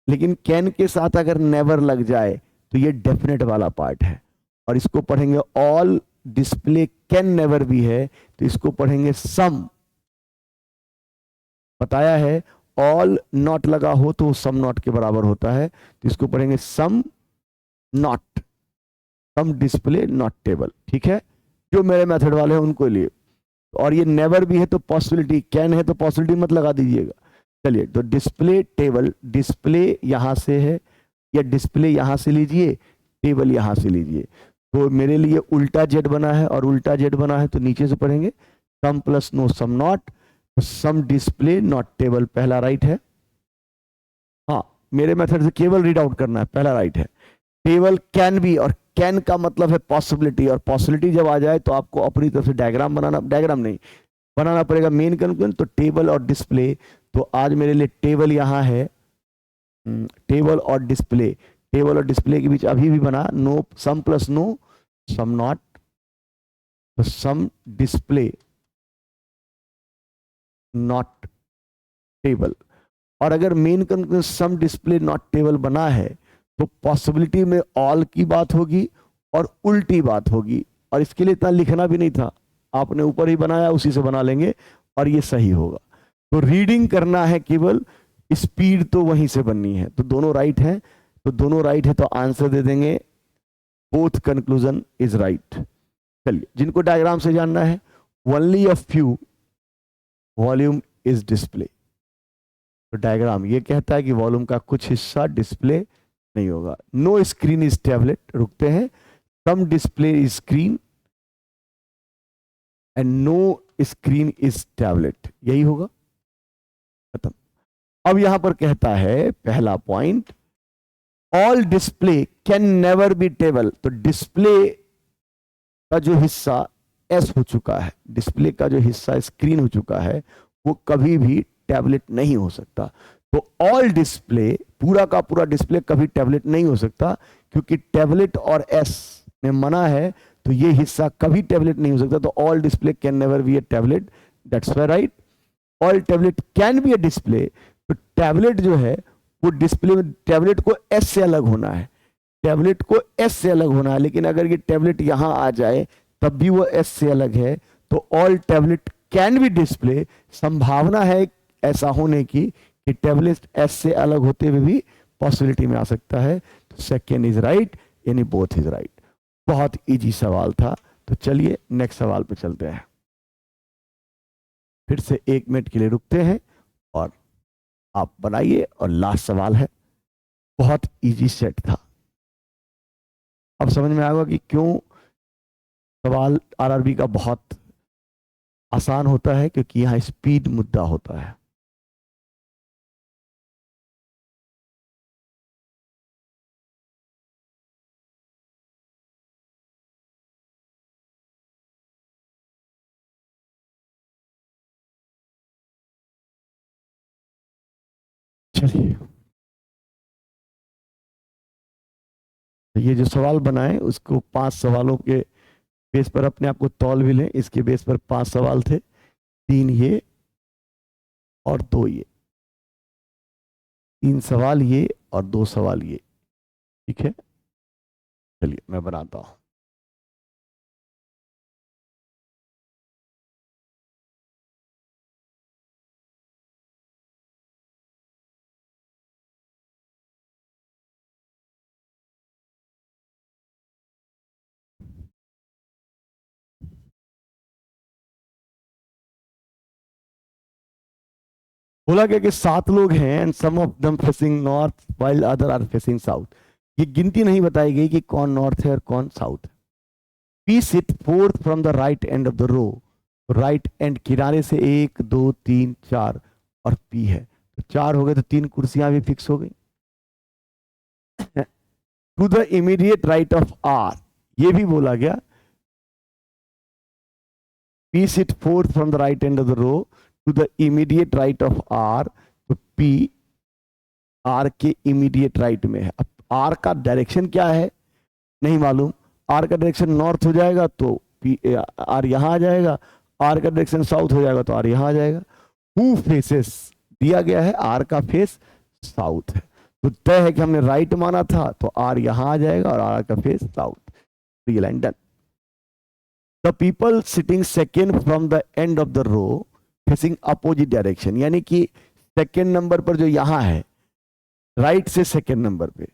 लेकिन कैन के साथ अगर नेवर लग जाए तो ये डेफिनेट वाला पार्ट है, और इसको पढ़ेंगे ऑल डिस्प्ले कैन नेवर भी है, तो इसको पढ़ेंगे सम, बताया है ऑल नॉट लगा हो तो सम नॉट के बराबर होता है, तो इसको पढ़ेंगे some not, some display not table, ठीक है, जो मेरे मेथड वाले हैं उनको लिए। और ये नेवर भी है तो पॉसिबिलिटी, कैन है तो पॉसिबिलिटी मत लगा दीजिएगा। चलिए, तो डिस्प्ले टेबल, डिस्प्ले यहां से है, या डिस्प्ले यहां से लीजिए, टेबल यहां से लीजिए, तो मेरे लिए उल्टा जेड बना है, और उल्टा जेड बना है तो नीचे से पढ़ेंगे some plus no some not, some display not table, पहला राइट है। हाँ, मेरे मेथड से केवल रीड आउट करना है, पहला राइट है। टेबल कैन भी, और कैन का मतलब है पॉसिबिलिटी, और पॉसिबिलिटी जब आ जाए तो आपको अपनी तरफ से डायग्राम बनाना, डायग्राम नहीं बनाना पड़ेगा, मेन कंक्लूजन, तो टेबल और डिस्प्ले, तो आज मेरे लिए टेबल यहाँ है, टेबल और डिस्प्ले, टेबल और डिस्प्ले के बीच अभी भी बना no, some plus no some not, तो सम डिस्प्ले नॉट टेबल, और अगर main conclusion some display not table बना है तो पॉसिबिलिटी में ऑल की बात होगी और उल्टी बात होगी, और इसके लिए इतना लिखना भी नहीं था, आपने ऊपर ही बनाया उसी से बना लेंगे और ये सही होगा। तो रीडिंग करना है केवल, स्पीड तो वहीं से बननी है, तो दोनों राइट है, तो दोनों राइट है तो आंसर दे देंगे बोथ कंक्लूजन इज राइट। चलिए, जिनको डायग्राम से जानना है, only a few volume is display, तो डायग्राम ये कहता है कि वॉल्यूम का कुछ हिस्सा डिस्प्ले नहीं होगा। नो स्क्रीन इज टैबलेट, रुकते हैं, some display is screen and no screen is tablet, यही होगा, खत्म। अब यहां पर कहता है पहला point, all display can never be table, तो डिस्प्ले का जो हिस्सा एस हो चुका है, डिस्प्ले का जो हिस्सा स्क्रीन हो चुका है वो कभी भी टैबलेट नहीं हो सकता। तो ऑल डिस्प्ले, पूरा का पूरा डिस्प्ले कभी टैबलेट नहीं हो सकता, क्योंकि टैबलेट और एस में मना है, तो ये हिस्सा कभी टैबलेट नहीं हो सकता। तो all display can never B A tablet, that's why right. All tablet can be A display, तो टैबलेट जो है वो डिस्प्ले में, टैबलेट को एस से अलग होना है, टैबलेट को एस से अलग होना है, लेकिन अगर ये टैबलेट यहां आ जाए तब भी वो एस से अलग है। तो all tablet can be display, संभावना है ऐसा होने की कि टैबलेट एस से अलग होते हुए भी पॉसिबिलिटी में आ सकता है। तो सेकेंड इज राइट, यानी बोथ इज राइट। बहुत इजी सवाल था। तो चलिए नेक्स्ट सवाल पे चलते हैं। फिर से 1 मिनट के लिए रुकते हैं और आप बनाइए। और लास्ट सवाल है, बहुत इजी सेट था। अब समझ में आएगा कि क्यों सवाल आरआरबी का बहुत आसान होता है, क्योंकि यहां स्पीड मुद्दा होता है। चलिए, तो ये जो सवाल बनाए उसको 5 सवालों के बेस पर अपने आप को तौल भी लें। इसके बेस पर 5 सवाल थे, 3 ये और 2 ये, 3 सवाल ये और 2 सवाल ये। ठीक है, चलिए मैं बनाता हूं। बोला गया कि 7 लोग हैं and some of them facing north while other are facing south. ये गिनती नहीं बताई गई कि कौन नॉर्थ है और कौन साउथ है। P sit fourth from the right end of the row, right end किनारे से 1 2 3 4 और पी है, तो 4 हो गए, तो 3 कुर्सियां भी फिक्स हो गई। To the immediate right of R, ये भी बोला गया P sit fourth from the right end of the row to the immediate right of R, तो पी आर के इमीडिएट राइट में है। अब आर का डायरेक्शन क्या है नहीं मालूम। आर का डायरेक्शन नॉर्थ हो जाएगा तो पी आर यहां आ जाएगा, आर का डायरेक्शन साउथ हो जाएगा तो आर यहां आ जाएगा। हु फेसेस दिया गया है, आर का फेस साउथ है, तो तय है कि हमने राइट माना था, तो आर यहां आ जाएगा और आर का फेस साउथ। तो ये line done. The people sitting second from the end of the row facing opposite direction, यानी कि सेकेंड नंबर पर जो यहां है, राइट से सेकेंड नंबर पे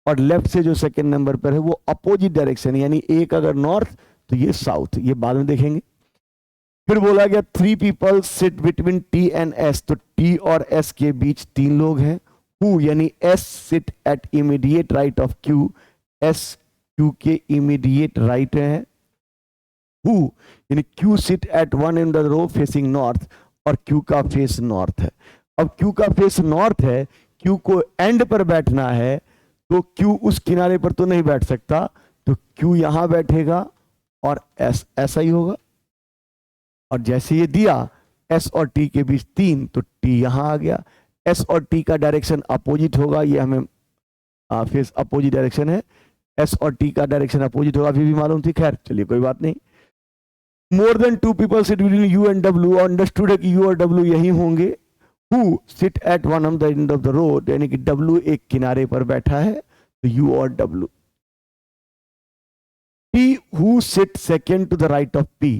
और लेफ्ट से जो सेकेंड नंबर पर है वो अपोजिट डायरेक्शन, यानी एक अगर नॉर्थ तो ये साउथ, ये बाद में देखेंगे। फिर बोला गया 3 people sit between T and S, तो टी और एस के बीच 3 लोग हैं। हु यानी S sit at immediate right of Q, S Q के इमीडिएट राइट है। हु यानी Q sit at one end the row facing north, और क्यू का फेस नॉर्थ है। अब क्यू का फेस नॉर्थ है, क्यू को एंड पर बैठना है, तो क्यू उस किनारे पर तो नहीं बैठ सकता, तो क्यू यहां बैठेगा और एस ऐसा ही होगा। और जैसे ये दिया एस और टी के बीच 3, तो टी यहां आ गया। एस और टी का डायरेक्शन अपोजिट होगा, ये हमें फेस अपोजिट डायरेक्शन है, एस और टी का डायरेक्शन अपोजिट होगा, अभी भी मालूम थी, खैर चलिए कोई बात नहीं। More than 2 people sit between you and W, understood है कि यू और डब्ल्यू यही होंगे। Who sit at one of the end of the road, यानी कि डब्ल्यू एक किनारे पर बैठा है, तो यू और W. T who sit second to the right of P,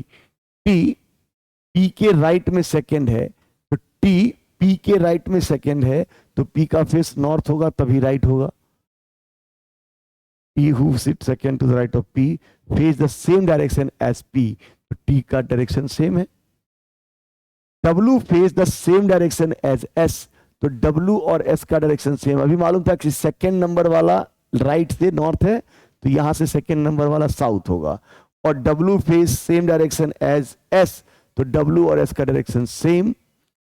T P के राइट में सेकेंड है, तो टी पी के राइट में सेकेंड है, तो पी का फेस नॉर्थ होगा तभी राइट होगा। T who sit second to the right of P face the same direction as P, तो टी का डायरेक्शन सेम है। W face the same direction as S, तो डब्ल्यू और एस का डायरेक्शन सेम। अभी मालूम था कि सेकेंड नंबर वाला राइट से नॉर्थ है, तो यहां से सेकेंड नंबर वाला साउथ होगा। और W face same direction as S, तो डब्ल्यू और एस का डायरेक्शन सेम।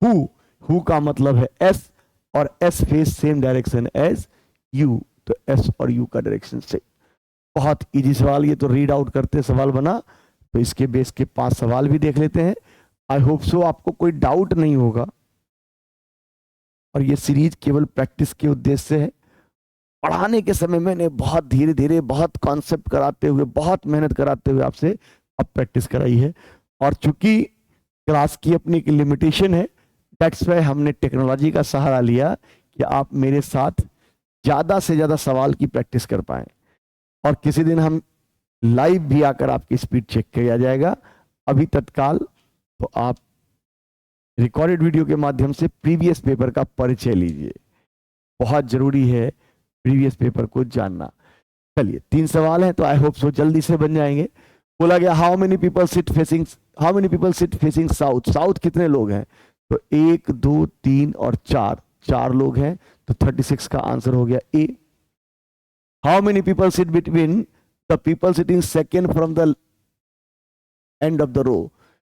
हु का मतलब है एस, और S face same direction as U, तो एस और यू का डायरेक्शन सेम। बहुत इजी सवाल, ये तो रीड आउट करते सवाल बना। तो इसके बेस के 5 सवाल भी देख लेते हैं। आई होप सो आपको कोई डाउट नहीं होगा, और ये सीरीज केवल प्रैक्टिस के उद्देश्य से है। पढ़ाने के समय मैंने बहुत धीरे धीरे, बहुत कॉन्सेप्ट कराते हुए, बहुत मेहनत कराते हुए आपसे अब प्रैक्टिस कराई है। और चूंकि क्लास की अपनी एक लिमिटेशन है, दैट्स वाई हमने टेक्नोलॉजी का सहारा लिया कि आप मेरे साथ ज़्यादा से ज़्यादा सवाल की प्रैक्टिस कर पाएं। और किसी दिन हम लाइव भी आकर आपकी स्पीड चेक किया जाएगा। अभी तत्काल तो आप रिकॉर्डेड वीडियो के माध्यम से प्रीवियस पेपर का परिचय लीजिए, बहुत जरूरी है प्रीवियस पेपर को जानना। चलिए 3 सवाल हैं, तो आई होप सो जल्दी से बन जाएंगे। बोला गया how many people seat facing south. South कितने लोग हैं? तो 1 2 3 और 4 लोग हैं, तो 36 का आंसर हो गया A. How many people sit between the people sitting second from the end of the row.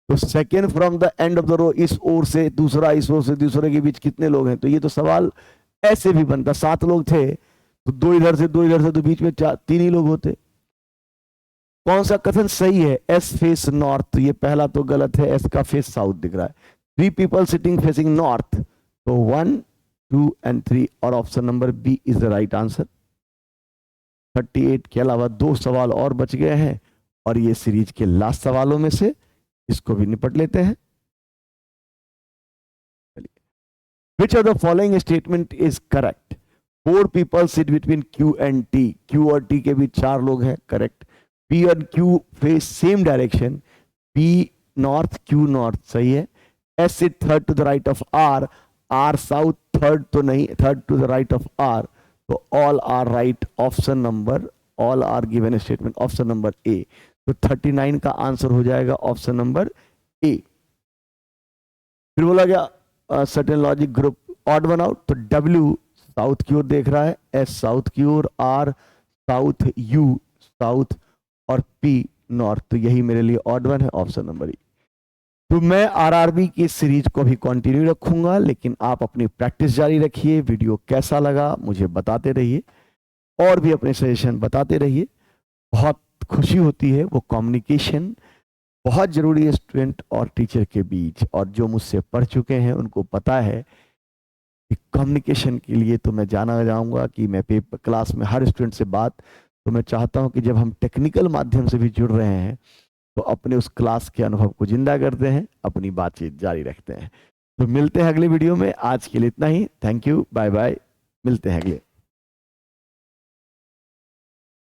तो second from the end of the row, इस ओर से दूसरा, इस ओर से दूसरे के बीच कितने लोग हैं? तो ये तो सवाल ऐसे भी बनता, 7 लोग थे तो 2 इधर से 2 इधर से, तो बीच में 3 ही लोग होते। कौन सा कथन सही है? एस फेस नॉर्थ, तो ये पहला तो गलत है, एस का फेस साउथ दिख रहा है। 3 पीपल सिटिंग फेसिंग नॉर्थ, तो 1 2 एंड 3, और option number B is the right answer. 38 के अलावा 2 सवाल और बच गए हैं, और ये सीरीज के लास्ट सवालों में से इसको भी निपट लेते हैं। Which of the following statement is correct? 4 people sit between Q and T. Q और T के बीच 4 लोग हैं, करेक्ट। P और Q face same direction. P north, Q north, सही है। S sit third to the right of R. R south, third तो नहीं, third to the right of R. तो all are right. Option number, all are given statement. Option number A. तो 39 का आंसर हो जाएगा ऑप्शन नंबर ए। फिर बोला गया certain logic group odd one out, तो W साउथ की ओर देख रहा है, S साउथ की ओर, R साउथ, U साउथ, और P नॉर्थ, तो यही मेरे लिए ऑड वन है, ऑप्शन नंबर ई। तो मैं आरआरबी की सीरीज को भी कंटिन्यू रखूंगा, लेकिन आप अपनी प्रैक्टिस जारी रखिए। वीडियो कैसा लगा मुझे बताते रहिए, और भी अपने सजेशन बताते रहिए। बहुत खुशी होती है, वो कम्युनिकेशन बहुत जरूरी है स्टूडेंट और टीचर के बीच, और जो मुझसे पढ़ चुके हैं उनको पता है कि कम्युनिकेशन के लिए तो मैं जाना जाऊंगा कि मैं पेपर क्लास में हर स्टूडेंट से बात, तो मैं चाहता हूं कि जब हम टेक्निकल माध्यम से भी जुड़ रहे हैं तो अपने उस क्लास के अनुभव को जिंदा करते हैं, अपनी बातचीत जारी रखते हैं। तो मिलते हैं अगले वीडियो में, आज के लिए इतना ही। थैंक यू, बाय बाय, मिलते हैं अगले।